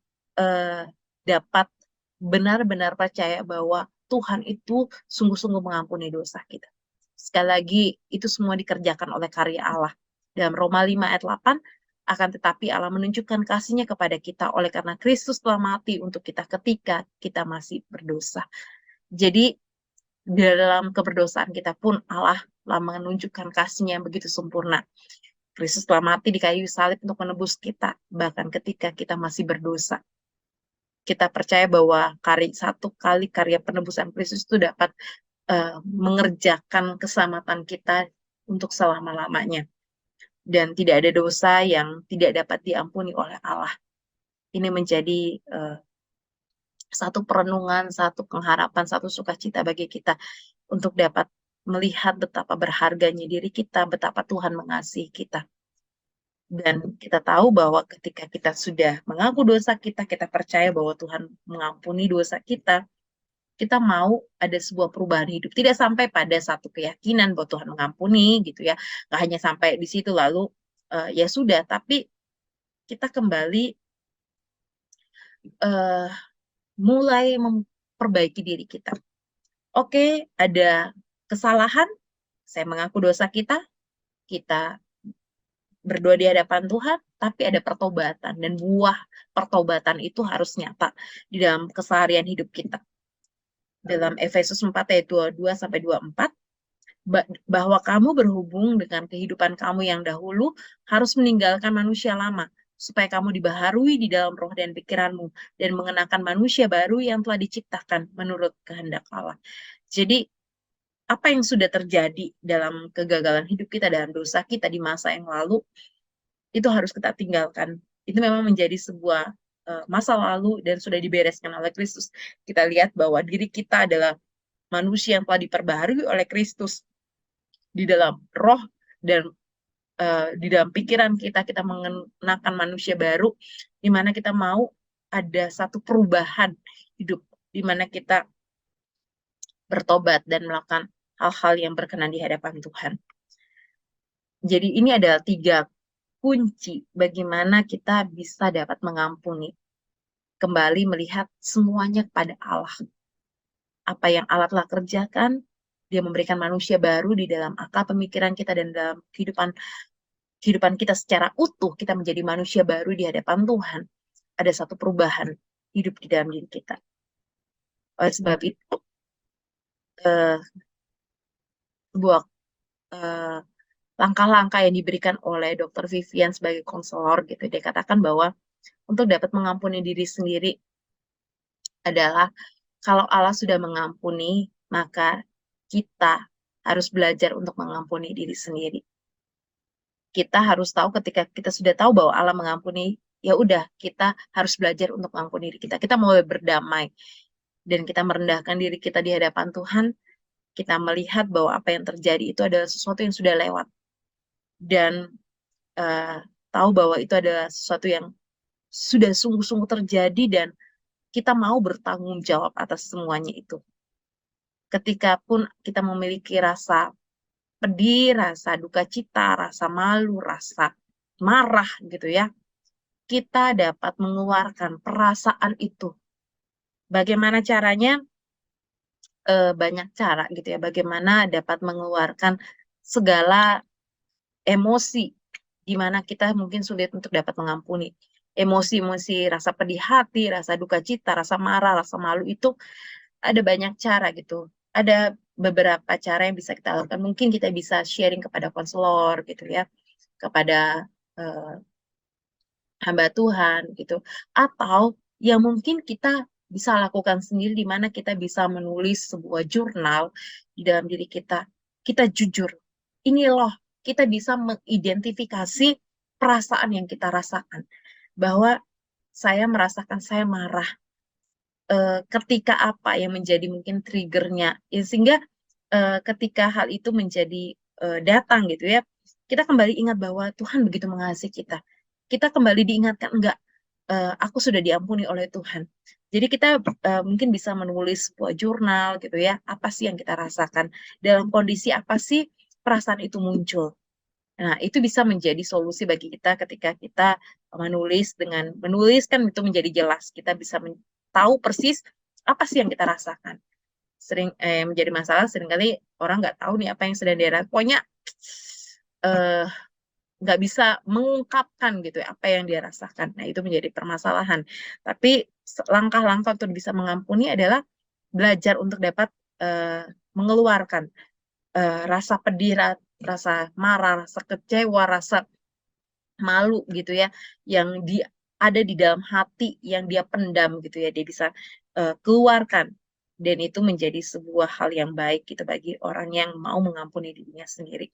dapat benar-benar percaya bahwa Tuhan itu sungguh-sungguh mengampuni dosa kita. Sekali lagi, itu semua dikerjakan oleh karya Allah. Dalam Roma 5 ayat 8, akan tetapi Allah menunjukkan kasih-Nya kepada kita oleh karena Kristus telah mati untuk kita ketika kita masih berdosa. Jadi, dalam keberdosaan kita pun Allah telah menunjukkan kasih-Nya yang begitu sempurna. Kristus telah mati di kayu salib untuk menebus kita, bahkan ketika kita masih berdosa. Kita percaya bahwa satu kali karya penebusan Kristus itu dapat mengerjakan keselamatan kita untuk selama-lamanya. Dan tidak ada dosa yang tidak dapat diampuni oleh Allah. Ini menjadi satu perenungan, satu pengharapan, satu sukacita bagi kita untuk dapat melihat betapa berharganya diri kita, betapa Tuhan mengasihi kita. Dan kita tahu bahwa ketika kita sudah mengaku dosa kita, kita percaya bahwa Tuhan mengampuni dosa kita mau ada sebuah perubahan hidup. Tidak sampai pada satu keyakinan bahwa Tuhan mengampuni gitu ya. Nggak hanya sampai di situ lalu ya sudah, tapi kita kembali mulai memperbaiki diri kita. Oke, ada kesalahan, saya mengaku dosa kita berdoa di hadapan Tuhan, tapi ada pertobatan, dan buah pertobatan itu harus nyata di dalam keseharian hidup kita. Dalam Efesus 4 ayat 22-24, bahwa kamu berhubung dengan kehidupan kamu yang dahulu harus meninggalkan manusia lama, supaya kamu dibaharui di dalam roh dan pikiranmu, dan mengenakan manusia baru yang telah diciptakan menurut kehendak Allah. Jadi, apa yang sudah terjadi dalam kegagalan hidup kita, dalam dosa kita di masa yang lalu, itu harus kita tinggalkan. Itu memang menjadi sebuah masa lalu dan sudah dibereskan oleh Kristus. Kita lihat bahwa diri kita adalah manusia yang telah diperbaharui oleh Kristus di dalam roh dan di dalam pikiran kita mengenakan manusia baru, di mana kita mau ada satu perubahan hidup, di mana kita bertobat dan melakukan hal-hal yang berkenan di hadapan Tuhan. Jadi ini adalah 3 kunci bagaimana kita bisa dapat mengampuni. Kembali melihat semuanya kepada Allah. Apa yang Allah telah kerjakan, Dia memberikan manusia baru di dalam akal pemikiran kita dan dalam kehidupan kita secara utuh, kita menjadi manusia baru di hadapan Tuhan. Ada satu perubahan hidup di dalam diri kita. Oleh sebab itu, sebuah langkah-langkah yang diberikan oleh Dr. Vivian sebagai konselor gitu, dia katakan bahwa untuk dapat mengampuni diri sendiri adalah kalau Allah sudah mengampuni, maka kita harus belajar untuk mengampuni diri sendiri. Kita harus tahu ketika kita sudah tahu bahwa Allah mengampuni, ya udah kita harus belajar untuk mengampuni diri kita. Kita mulai berdamai dan kita merendahkan diri kita di hadapan Tuhan. Kita melihat bahwa apa yang terjadi itu adalah sesuatu yang sudah lewat dan tahu bahwa itu adalah sesuatu yang sudah sungguh-sungguh terjadi dan kita mau bertanggung jawab atas semuanya itu. Ketika pun kita memiliki rasa pedih, rasa duka cita, rasa malu, rasa marah gitu ya, kita dapat mengeluarkan perasaan itu. Bagaimana caranya? Banyak cara gitu ya, bagaimana dapat mengeluarkan segala emosi di mana kita mungkin sulit untuk dapat mengampuni. emosi-emosi, rasa pedih hati, rasa duka cita, rasa marah, rasa malu itu ada banyak cara gitu. Ada beberapa cara yang bisa kita lakukan. Mungkin kita bisa sharing kepada konselor gitu ya, kepada eh, hamba Tuhan gitu. Atau yang mungkin kita bisa lakukan sendiri di mana kita bisa menulis sebuah jurnal di dalam diri kita. Kita jujur. Ini loh, kita bisa mengidentifikasi perasaan yang kita rasakan. Bahwa saya merasakan saya marah ketika apa yang menjadi mungkin triggernya. Ya, sehingga ketika hal itu menjadi datang gitu ya, kita kembali ingat bahwa Tuhan begitu mengasihi kita. Kita kembali diingatkan, enggak, aku sudah diampuni oleh Tuhan. Jadi kita mungkin bisa menulis sebuah jurnal gitu ya, apa sih yang kita rasakan, dalam kondisi apa sih perasaan itu muncul. Nah, itu bisa menjadi solusi bagi kita ketika kita menulis kan itu menjadi jelas. Kita bisa tahu persis apa sih yang kita rasakan. Menjadi masalah seringkali orang nggak tahu nih apa yang sedang dia rasakan. Pokoknya eh, nggak bisa mengungkapkan gitu ya apa yang dia rasakan. Nah, itu menjadi permasalahan. Tapi langkah-langkah untuk bisa mengampuni adalah belajar untuk dapat eh, mengeluarkan rasa pedih, rasa marah, rasa kecewa, rasa malu gitu ya, yang ada di dalam hati yang dia pendam gitu ya, dia bisa keluarkan, dan itu menjadi sebuah hal yang baik gitu bagi orang yang mau mengampuni dirinya sendiri.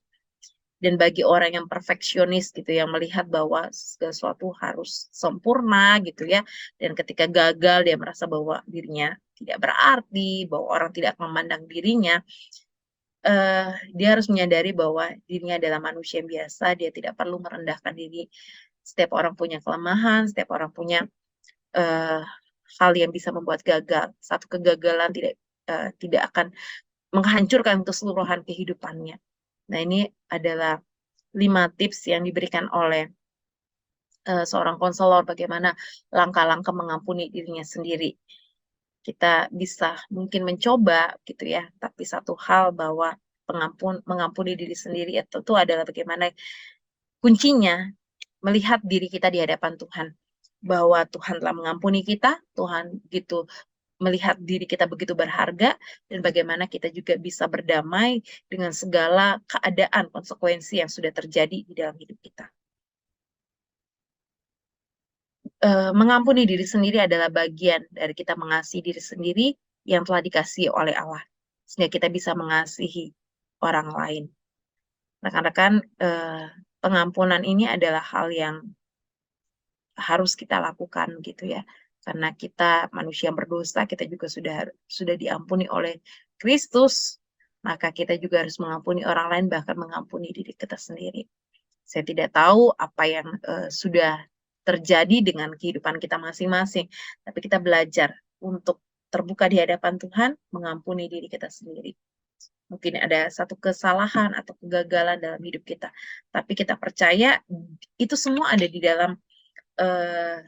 Dan bagi orang yang perfeksionis gitu, yang melihat bahwa sesuatu harus sempurna gitu ya, dan ketika gagal dia merasa bahwa dirinya tidak berarti, bahwa orang tidak memandang dirinya, eh, dia harus menyadari bahwa dirinya adalah manusia yang biasa, dia tidak perlu merendahkan diri. Setiap orang punya kelemahan, setiap orang punya eh, hal yang bisa membuat gagal. Satu kegagalan tidak akan menghancurkan keseluruhan kehidupannya. Nah, ini adalah 5 tips yang diberikan oleh seorang konselor bagaimana langkah-langkah mengampuni dirinya sendiri. Kita bisa mungkin mencoba gitu ya, tapi satu hal bahwa mengampuni diri sendiri itu adalah bagaimana kuncinya melihat diri kita di hadapan Tuhan, bahwa Tuhan telah mengampuni kita, Tuhan gitu melihat diri kita begitu berharga, dan bagaimana kita juga bisa berdamai dengan segala keadaan konsekuensi yang sudah terjadi di dalam hidup kita. Mengampuni diri sendiri adalah bagian dari kita mengasihi diri sendiri yang telah dikasihi oleh Allah, sehingga kita bisa mengasihi orang lain. Rekan-rekan, pengampunan ini adalah hal yang harus kita lakukan gitu ya, karena kita manusia yang berdosa, kita juga sudah diampuni oleh Kristus, maka kita juga harus mengampuni orang lain, bahkan mengampuni diri kita sendiri. Saya tidak tahu apa yang sudah terjadi dengan kehidupan kita masing-masing, tapi kita belajar untuk terbuka di hadapan Tuhan, mengampuni diri kita sendiri. Mungkin ada satu kesalahan atau kegagalan dalam hidup kita, tapi kita percaya itu semua ada di dalam eh,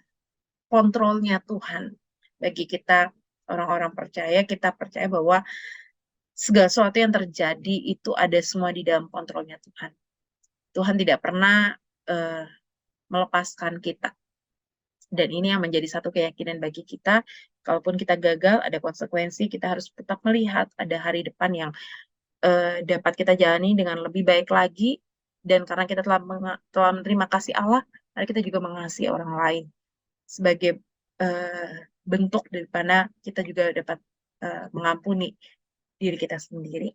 kontrolnya Tuhan. Bagi kita orang-orang percaya, kita percaya bahwa segala sesuatu yang terjadi itu ada semua di dalam kontrolnya Tuhan. Tuhan tidak pernah eh, melepaskan kita. Dan ini yang menjadi satu keyakinan bagi kita. Kalaupun kita gagal, ada konsekuensi, kita harus tetap melihat ada hari depan yang dapat kita jalani dengan lebih baik lagi. Dan karena kita telah menerima kasih Allah, mari kita juga mengasihi orang lain sebagai eh, bentuk daripada kita juga dapat mengampuni diri kita sendiri.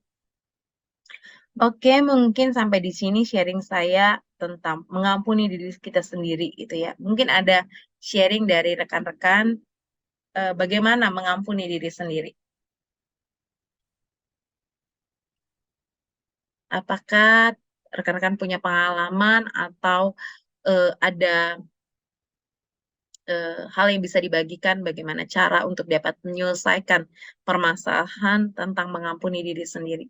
Oke, mungkin sampai di sini sharing saya tentang mengampuni diri kita sendiri gitu ya. Mungkin ada sharing dari rekan-rekan bagaimana mengampuni diri sendiri. Apakah rekan-rekan punya pengalaman atau ada hal yang bisa dibagikan bagaimana cara untuk dapat menyelesaikan permasalahan tentang mengampuni diri sendiri?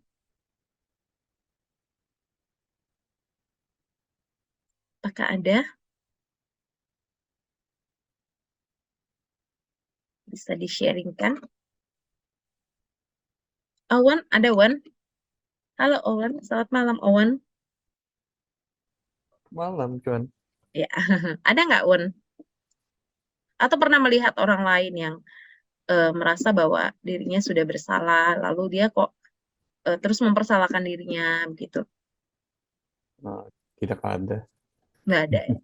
Apakah ada? Bisa di-sharingkan? Owen, ada Owen? Halo Owen, selamat malam Owen. Malam, Cuan. Ya, ada nggak Owen? atau pernah melihat orang lain yang merasa bahwa dirinya sudah bersalah, lalu dia kok terus mempersalahkan dirinya begitu? Nah, tidak ada. Nggak ada ya?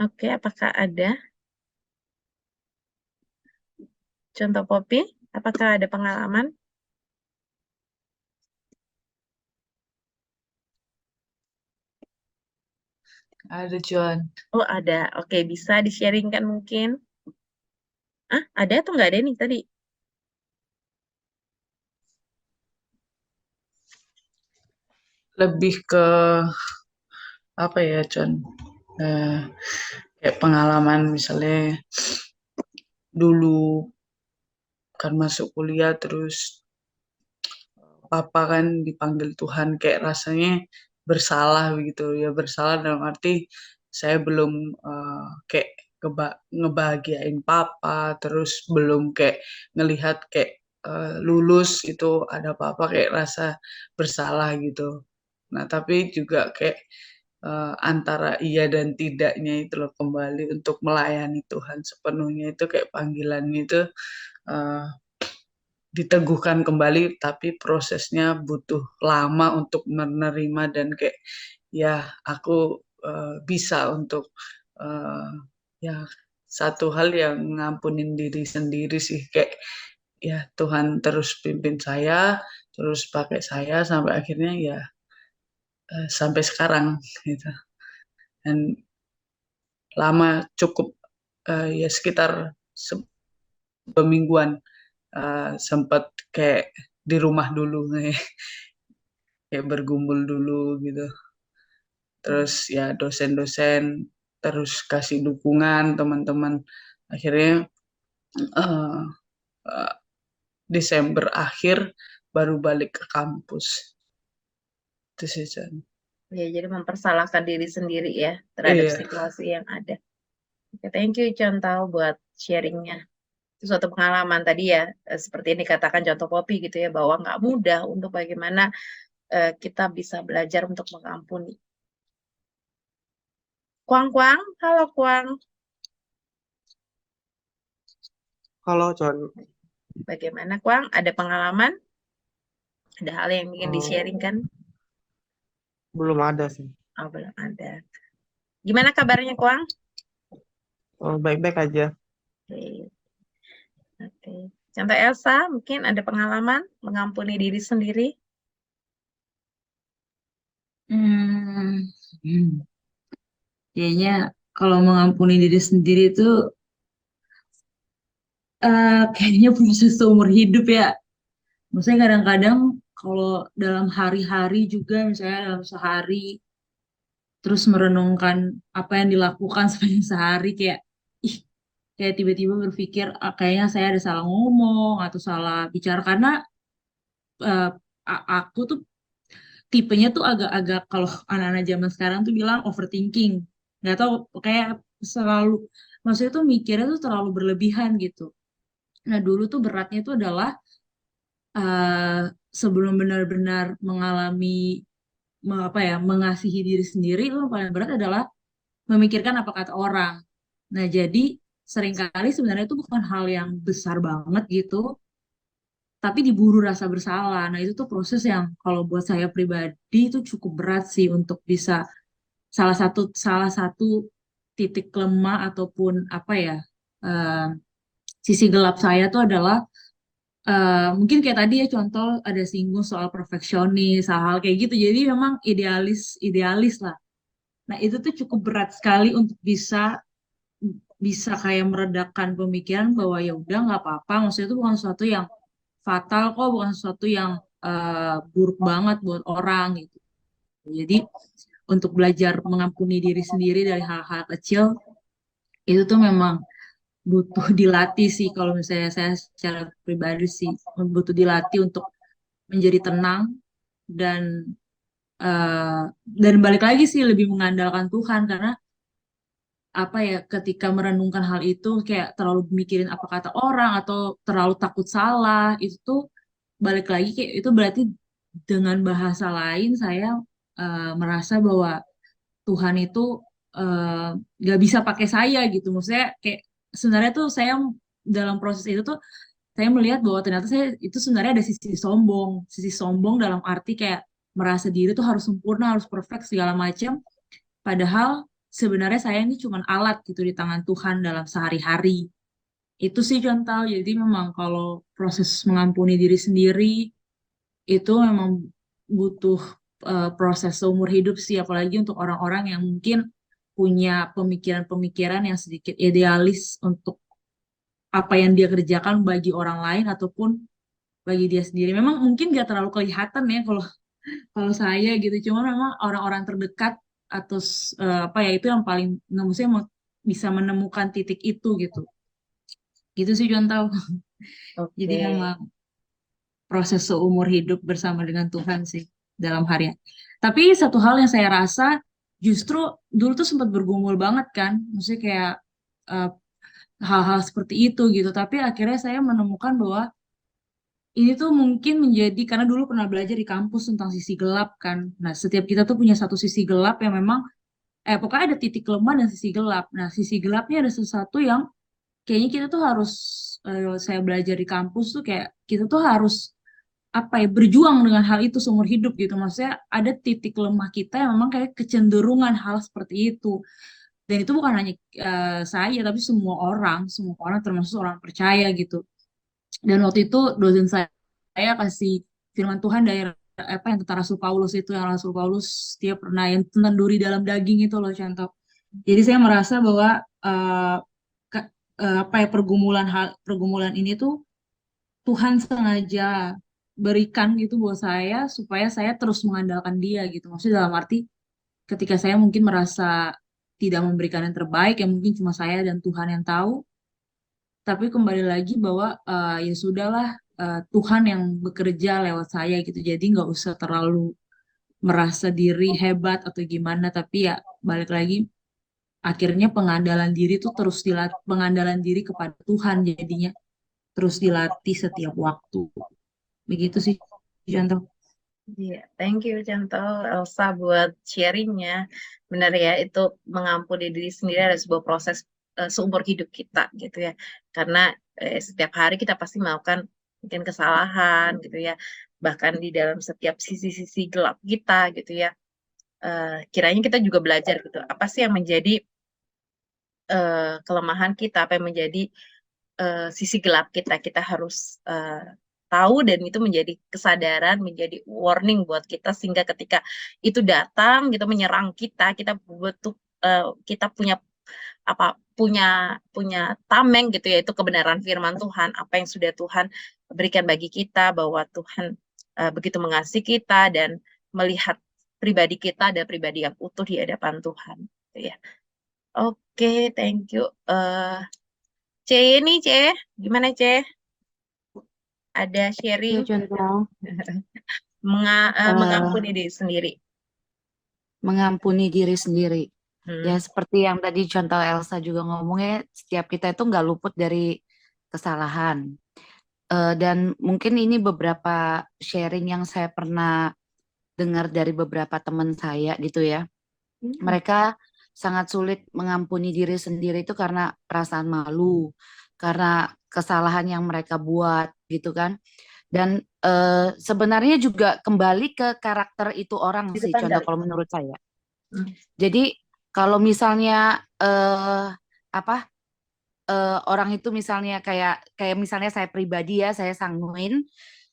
Oke, apakah ada contoh Poppy? Apakah ada pengalaman? Ada John. Oh, ada. Oke, bisa di-sharingkan mungkin? Ah, ada atau nggak ada nih tadi? Lebih ke apa ya John? Kayak pengalaman misalnya dulu kan masuk kuliah terus papa kan dipanggil Tuhan kayak rasanya bersalah begitu ya, bersalah dalam arti saya belum kayak ngebahagiain papa, terus belum kayak ngelihat kayak lulus gitu ada papa, kayak rasa bersalah gitu. Nah tapi juga kayak antara iya dan tidaknya itu loh, kembali untuk melayani Tuhan sepenuhnya itu kayak panggilannya itu eh, diteguhkan kembali, tapi prosesnya butuh lama untuk menerima dan kayak ya aku bisa untuk eh, ya satu hal yang ngampunin diri sendiri sih, kayak ya Tuhan terus pimpin saya, terus pakai saya sampai akhirnya ya sampai sekarang gitu. Dan lama cukup ya sekitar semingguan sempat kayak di rumah dulu kayak bergumul dulu gitu. Terus ya dosen-dosen terus kasih dukungan teman-teman. Akhirnya eh, eh, Desember akhir baru balik ke kampus. Itu sih, Chan. Ya, jadi mempersalahkan diri sendiri ya terhadap Iya, situasi yang ada. Oke, thank you Contoh buat sharingnya. Itu suatu pengalaman tadi ya, seperti ini dikatakan contoh Poppy gitu ya, bahwa nggak mudah untuk bagaimana kita bisa belajar untuk mengampuni. Kuang, halo Kuang. Halo, Con. Bagaimana Kuang? Ada pengalaman? Ada hal yang ingin Eh, di-sharingkan? belum ada sih. Oh, belum ada. Gimana kabarnya Kuang? Baik-baik aja. Oke. Oke. Contoh Elsa, mungkin ada pengalaman mengampuni diri sendiri? Hmm, kayaknya kalau mengampuni diri sendiri itu kayaknya proses seumur hidup ya. Maksudnya kadang-kadang kalau dalam hari-hari juga, misalnya dalam sehari, terus merenungkan apa yang dilakukan sepanjang sehari, kayak ih, kayak tiba-tiba berpikir kayaknya saya ada salah ngomong atau salah bicara karena eh, aku tuh tipenya tuh agak-agak, kalau anak-anak zaman sekarang tuh bilang overthinking, nggak tahu, kayak selalu, maksudnya tuh mikirnya tuh terlalu berlebihan gitu. Nah dulu tuh beratnya tuh adalah eh, sebelum benar-benar mengalami apa ya, mengasihi diri sendiri, itu yang paling berat adalah memikirkan apa kata orang. Nah jadi seringkali sebenarnya itu bukan hal yang besar banget gitu, tapi diburu rasa bersalah. Nah itu tuh proses yang kalau buat saya pribadi itu cukup berat sih untuk bisa, salah satu titik lemah ataupun apa ya, eh, sisi gelap saya tuh adalah mungkin kayak tadi ya, contoh ada singgung soal perfeksionis, hal-hal kayak gitu, jadi memang idealis idealis lah. Nah itu tuh cukup berat sekali untuk bisa bisa kayak meredakan pemikiran bahwa ya udah nggak apa-apa, maksudnya itu bukan sesuatu yang fatal kok, bukan sesuatu yang buruk banget buat orang gitu. Jadi untuk belajar mengampuni diri sendiri dari hal-hal kecil itu tuh memang butuh dilatih sih, kalau misalnya saya secara pribadi sih butuh dilatih untuk menjadi tenang dan eh, dan balik lagi sih lebih mengandalkan Tuhan, karena apa ya, ketika merenungkan hal itu kayak terlalu mikirin apa kata orang atau terlalu takut salah, itu tuh balik lagi kayak itu berarti dengan bahasa lain saya merasa bahwa Tuhan itu eh, nggak bisa pakai saya gitu. Maksudnya kayak sebenarnya tuh saya dalam proses itu tuh saya melihat bahwa ternyata saya itu sebenarnya ada sisi sombong dalam arti kayak merasa diri tuh harus sempurna, harus perfect segala macam. Padahal sebenarnya saya ini cuma alat gitu di tangan Tuhan dalam sehari-hari. Itu sih contoh. Jadi memang kalau proses mengampuni diri sendiri itu memang butuh proses seumur hidup sih, apalagi untuk orang-orang yang mungkin punya pemikiran-pemikiran yang sedikit idealis untuk apa yang dia kerjakan bagi orang lain ataupun bagi dia sendiri. Memang mungkin gak terlalu kelihatan ya kalau kalau saya gitu. Cuma memang orang-orang terdekat atau apa ya itu yang paling nggak maksudnya bisa menemukan titik itu gitu. Gitu sih contoh. Jadi Oke. memang proses seumur hidup bersama dengan Tuhan sih dalam harian. Tapi satu hal yang saya rasa justru dulu tuh sempat bergumul banget kan, maksudnya kayak eh, hal-hal seperti itu gitu. Tapi akhirnya saya menemukan bahwa ini tuh mungkin menjadi karena dulu pernah belajar di kampus tentang sisi gelap kan. Nah, setiap kita tuh punya satu sisi gelap yang memang pokoknya ada titik lemah dan sisi gelap. Nah, sisi gelapnya ada sesuatu yang kayaknya kita tuh harus saya belajar di kampus tuh kayak kita tuh harus apa ya berjuang dengan hal itu seumur hidup gitu. Maksudnya ada titik lemah kita yang memang kayak kecenderungan hal seperti itu. Dan itu bukan hanya saya tapi semua orang termasuk orang percaya gitu. Dan waktu itu dosen saya kasih firman Tuhan dari apa yang tentang Rasul Paulus itu, yang Rasul Paulus dia pernah yang tentang duri dalam daging itu loh contoh. Jadi saya merasa bahwa eh, apa ya pergumulan ini tuh Tuhan sengaja berikan gitu buat saya supaya saya terus mengandalkan Dia gitu. Maksudnya dalam arti ketika saya mungkin merasa tidak memberikan yang terbaik, yang mungkin cuma saya dan Tuhan yang tahu, tapi kembali lagi bahwa ya sudahlah, Tuhan yang bekerja lewat saya gitu. Jadi nggak usah terlalu merasa diri hebat atau gimana, tapi ya balik lagi akhirnya pengandalan diri tuh terus dilatih, pengandalan diri kepada Tuhan jadinya terus dilatih setiap waktu. Begitu sih contoh. Iya, thank you Canto Elsa buat sharingnya. Benar ya, itu mengampuni diri sendiri adalah sebuah proses seumur hidup kita gitu ya. Karena setiap hari kita pasti melakukan mungkin kesalahan gitu ya. Bahkan di dalam setiap sisi-sisi gelap kita gitu ya. Kiranya kita juga belajar gitu. Apa sih yang menjadi kelemahan kita, apa yang menjadi sisi gelap kita. Kita harus tahu dan itu menjadi kesadaran, menjadi warning buat kita sehingga ketika itu datang gitu menyerang kita, kita butuh kita punya apa punya tameng gitu ya itu kebenaran firman Tuhan, apa yang sudah Tuhan berikan bagi kita bahwa Tuhan begitu mengasihi kita dan melihat pribadi kita ada pribadi yang utuh di hadapan Tuhan gitu ya. Oke, thank you. C nih C, gimana C? Ada Ya sharing contoh mengampuni diri sendiri. mengampuni diri sendiri. Ya Hmm. seperti yang tadi contoh Elsa juga ngomongnya, setiap kita itu nggak luput dari kesalahan. Dan mungkin ini beberapa sharing yang saya pernah dengar dari beberapa teman saya gitu ya. Mereka sangat sulit mengampuni diri sendiri itu karena perasaan malu, karena kesalahan yang mereka buat gitu kan. Dan sebenarnya juga kembali ke karakter itu orang Di sih, depan contoh kali. kalau menurut saya. Hmm. Jadi kalau misalnya apa orang itu misalnya kayak misalnya saya pribadi ya, saya Sanguin.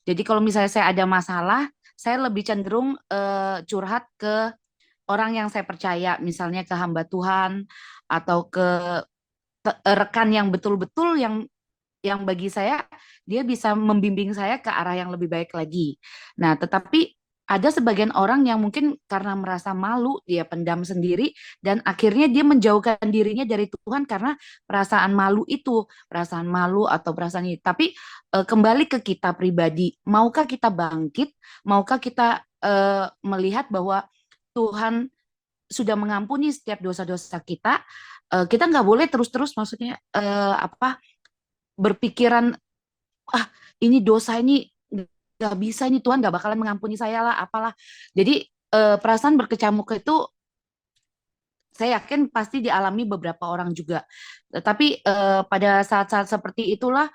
Jadi kalau misalnya saya ada masalah, saya lebih cenderung curhat ke orang yang saya percaya, misalnya ke hamba Tuhan atau ke rekan yang betul-betul yang bagi saya dia bisa membimbing saya ke arah yang lebih baik lagi. Nah, tetapi ada sebagian orang yang mungkin karena merasa malu dia pendam sendiri dan akhirnya dia menjauhkan dirinya dari Tuhan karena perasaan malu itu, perasaan malu atau perasaan ini. Tapi kembali ke kita pribadi, maukah kita bangkit? Maukah kita melihat bahwa Tuhan sudah mengampuni setiap dosa-dosa kita? Kita nggak boleh terus-terus maksudnya berpikiran ini dosa ini nggak bisa, ini Tuhan nggak bakalan mengampuni saya lah apalah. Jadi perasaan berkecamuk itu saya yakin pasti dialami beberapa orang juga. Tetapi pada saat-saat seperti itulah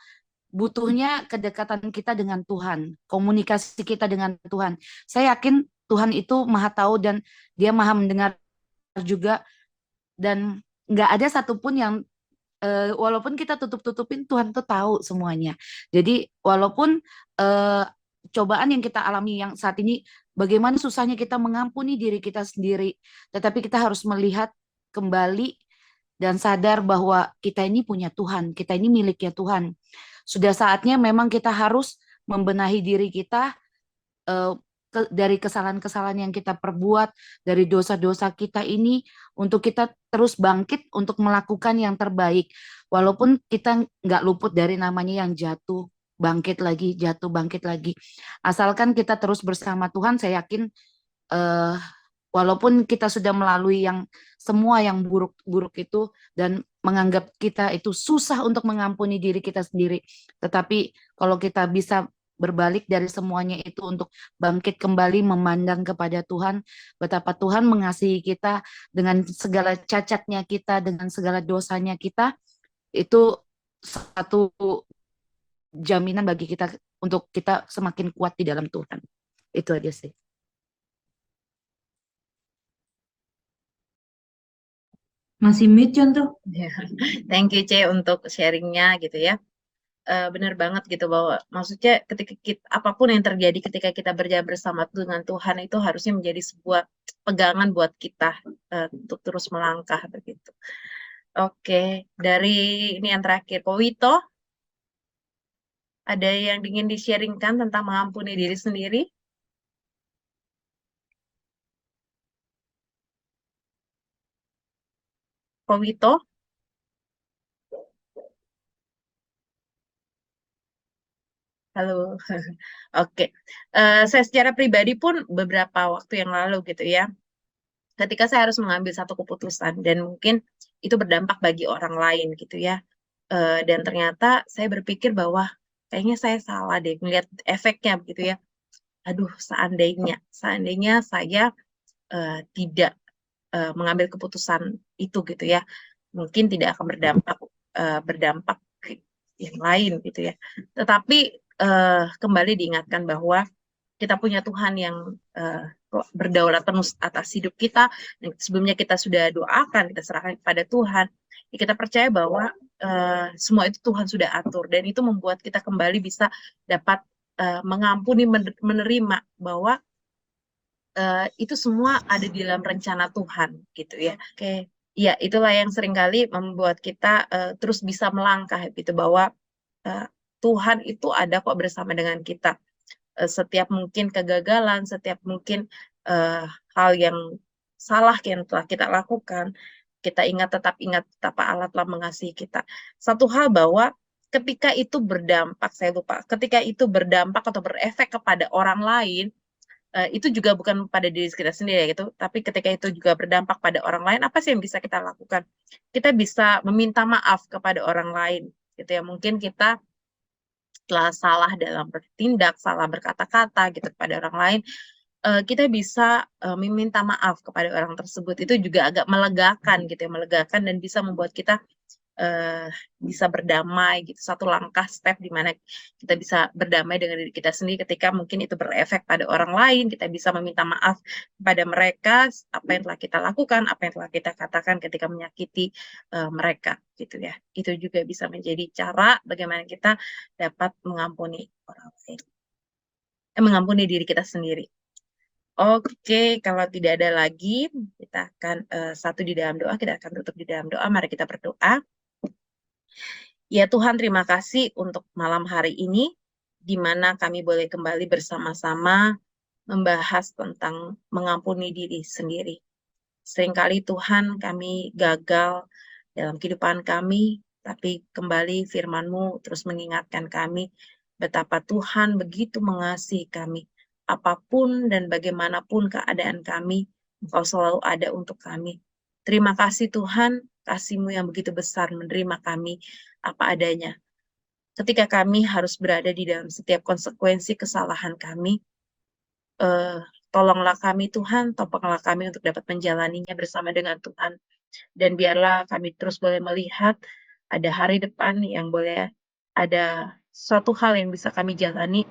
butuhnya kedekatan kita dengan Tuhan, komunikasi kita dengan Tuhan. Saya yakin Tuhan itu maha tahu dan dia maha mendengar juga, dan nggak ada satupun yang walaupun kita tutup-tutupin, Tuhan tuh tahu semuanya. Jadi walaupun cobaan yang kita alami yang saat ini, bagaimana susahnya kita mengampuni diri kita sendiri, tetapi kita harus melihat kembali dan sadar bahwa kita ini punya Tuhan, kita ini miliknya Tuhan. Sudah saatnya memang kita harus membenahi diri kita dari kesalahan-kesalahan yang kita perbuat, dari dosa-dosa kita ini, untuk kita terus bangkit untuk melakukan yang terbaik. Walaupun kita nggak luput dari namanya yang jatuh, bangkit lagi, jatuh, bangkit lagi. Asalkan kita terus bersama Tuhan, saya yakin walaupun kita sudah melalui yang semua yang buruk-buruk itu dan menganggap kita itu susah untuk mengampuni diri kita sendiri, tetapi kalau kita bisa berbalik dari semuanya itu untuk bangkit kembali memandang kepada Tuhan, betapa Tuhan mengasihi kita dengan segala cacatnya kita, dengan segala dosanya kita, itu satu jaminan bagi kita untuk kita semakin kuat di dalam Tuhan. Itu aja sih. Masih mute contoh. Ya. Thank you C untuk sharingnya gitu ya. Benar banget gitu bahwa maksudnya ketika apapun yang terjadi ketika kita berjalan bersama dengan Tuhan itu harusnya menjadi sebuah pegangan buat kita untuk terus melangkah begitu. Oke, dari ini yang terakhir, Ko Wito, ada yang ingin di-sharingkan tentang mengampuni diri sendiri? Ko Wito? Halo, oke. Saya secara pribadi pun beberapa waktu yang lalu gitu ya, ketika saya harus mengambil satu keputusan dan mungkin itu berdampak bagi orang lain gitu ya, dan ternyata saya berpikir bahwa kayaknya saya salah deh melihat efeknya begitu ya. Aduh, seandainya saya tidak mengambil keputusan itu gitu ya, mungkin tidak akan berdampak yang lain gitu ya. Tetapi kembali diingatkan bahwa kita punya Tuhan yang berdaulat penuh atas hidup kita. Dan sebelumnya kita sudah doakan, kita serahkan kepada Tuhan. Ya, kita percaya bahwa semua itu Tuhan sudah atur, dan itu membuat kita kembali bisa dapat mengampuni, menerima bahwa itu semua ada di dalam rencana Tuhan gitu ya. Oke, ya itulah yang seringkali membuat kita terus bisa melangkah gitu, bahwa Tuhan itu ada kok bersama dengan kita. Setiap mungkin kegagalan, setiap mungkin hal yang salah yang telah kita lakukan, kita tetap ingat betapa Allah telah mengasihi kita. Satu hal bahwa ketika itu berdampak, ketika itu berdampak atau berefek kepada orang lain, itu juga bukan pada diri kita sendiri gitu, tapi ketika itu juga berdampak pada orang lain, apa sih yang bisa kita lakukan? Kita bisa meminta maaf kepada orang lain gitu ya. Mungkin kita telah salah dalam bertindak, salah berkata-kata gitu kepada orang lain, kita bisa meminta maaf kepada orang tersebut. Itu juga agak melegakan gitu ya, melegakan dan bisa membuat kita bisa berdamai gitu. Satu langkah step di mana kita bisa berdamai dengan diri kita sendiri ketika mungkin itu berefek pada orang lain. Kita bisa meminta maaf kepada mereka apa yang telah kita lakukan, apa yang telah kita katakan ketika menyakiti mereka gitu ya. Itu juga bisa menjadi cara bagaimana kita dapat mengampuni orang lain, mengampuni diri kita sendiri. Oke, kalau tidak ada lagi, kita akan satu di dalam doa, kita akan tutup di dalam doa. Mari kita berdoa. Ya Tuhan, terima kasih untuk malam hari ini, di mana kami boleh kembali bersama-sama membahas tentang mengampuni diri sendiri. Seringkali Tuhan, kami gagal dalam kehidupan kami, tapi kembali firman-Mu terus mengingatkan kami betapa Tuhan begitu mengasihi kami. Apapun dan bagaimanapun keadaan kami, Engkau selalu ada untuk kami. Terima kasih Tuhan, kasih-Mu yang begitu besar menerima kami apa adanya. Ketika kami harus berada di dalam setiap konsekuensi kesalahan kami, Tolonglah kami Tuhan, topanglah kami untuk dapat menjalaninya bersama dengan Tuhan. Dan biarlah kami terus boleh melihat ada hari depan yang boleh ada suatu hal yang bisa kami jalani.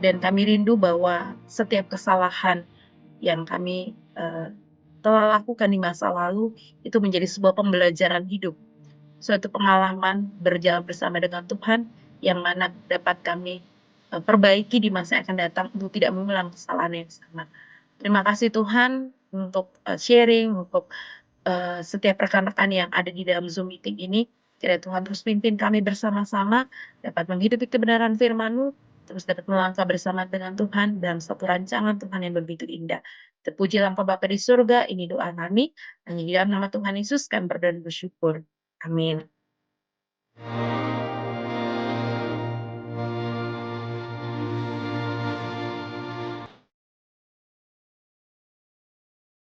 Dan kami rindu bahwa setiap kesalahan yang kami telah lakukan di masa lalu itu menjadi sebuah pembelajaran hidup, suatu pengalaman berjalan bersama dengan Tuhan yang mana dapat kami perbaiki di masa yang akan datang untuk tidak mengulang kesalahan yang sama. Terima kasih Tuhan untuk sharing, untuk setiap rekan-rekan yang ada di dalam Zoom meeting ini. Kiranya Tuhan terus pimpin kami bersama-sama dapat menghidupi kebenaran firman-Mu, terus dapat melangkah bersama dengan Tuhan dalam satu rancangan Tuhan yang begitu indah. Terpujilah Engkau Bapa di surga, ini doa kami. Hanya di dalam nama Tuhan Yesus kami berdoa dan bersyukur. Amin.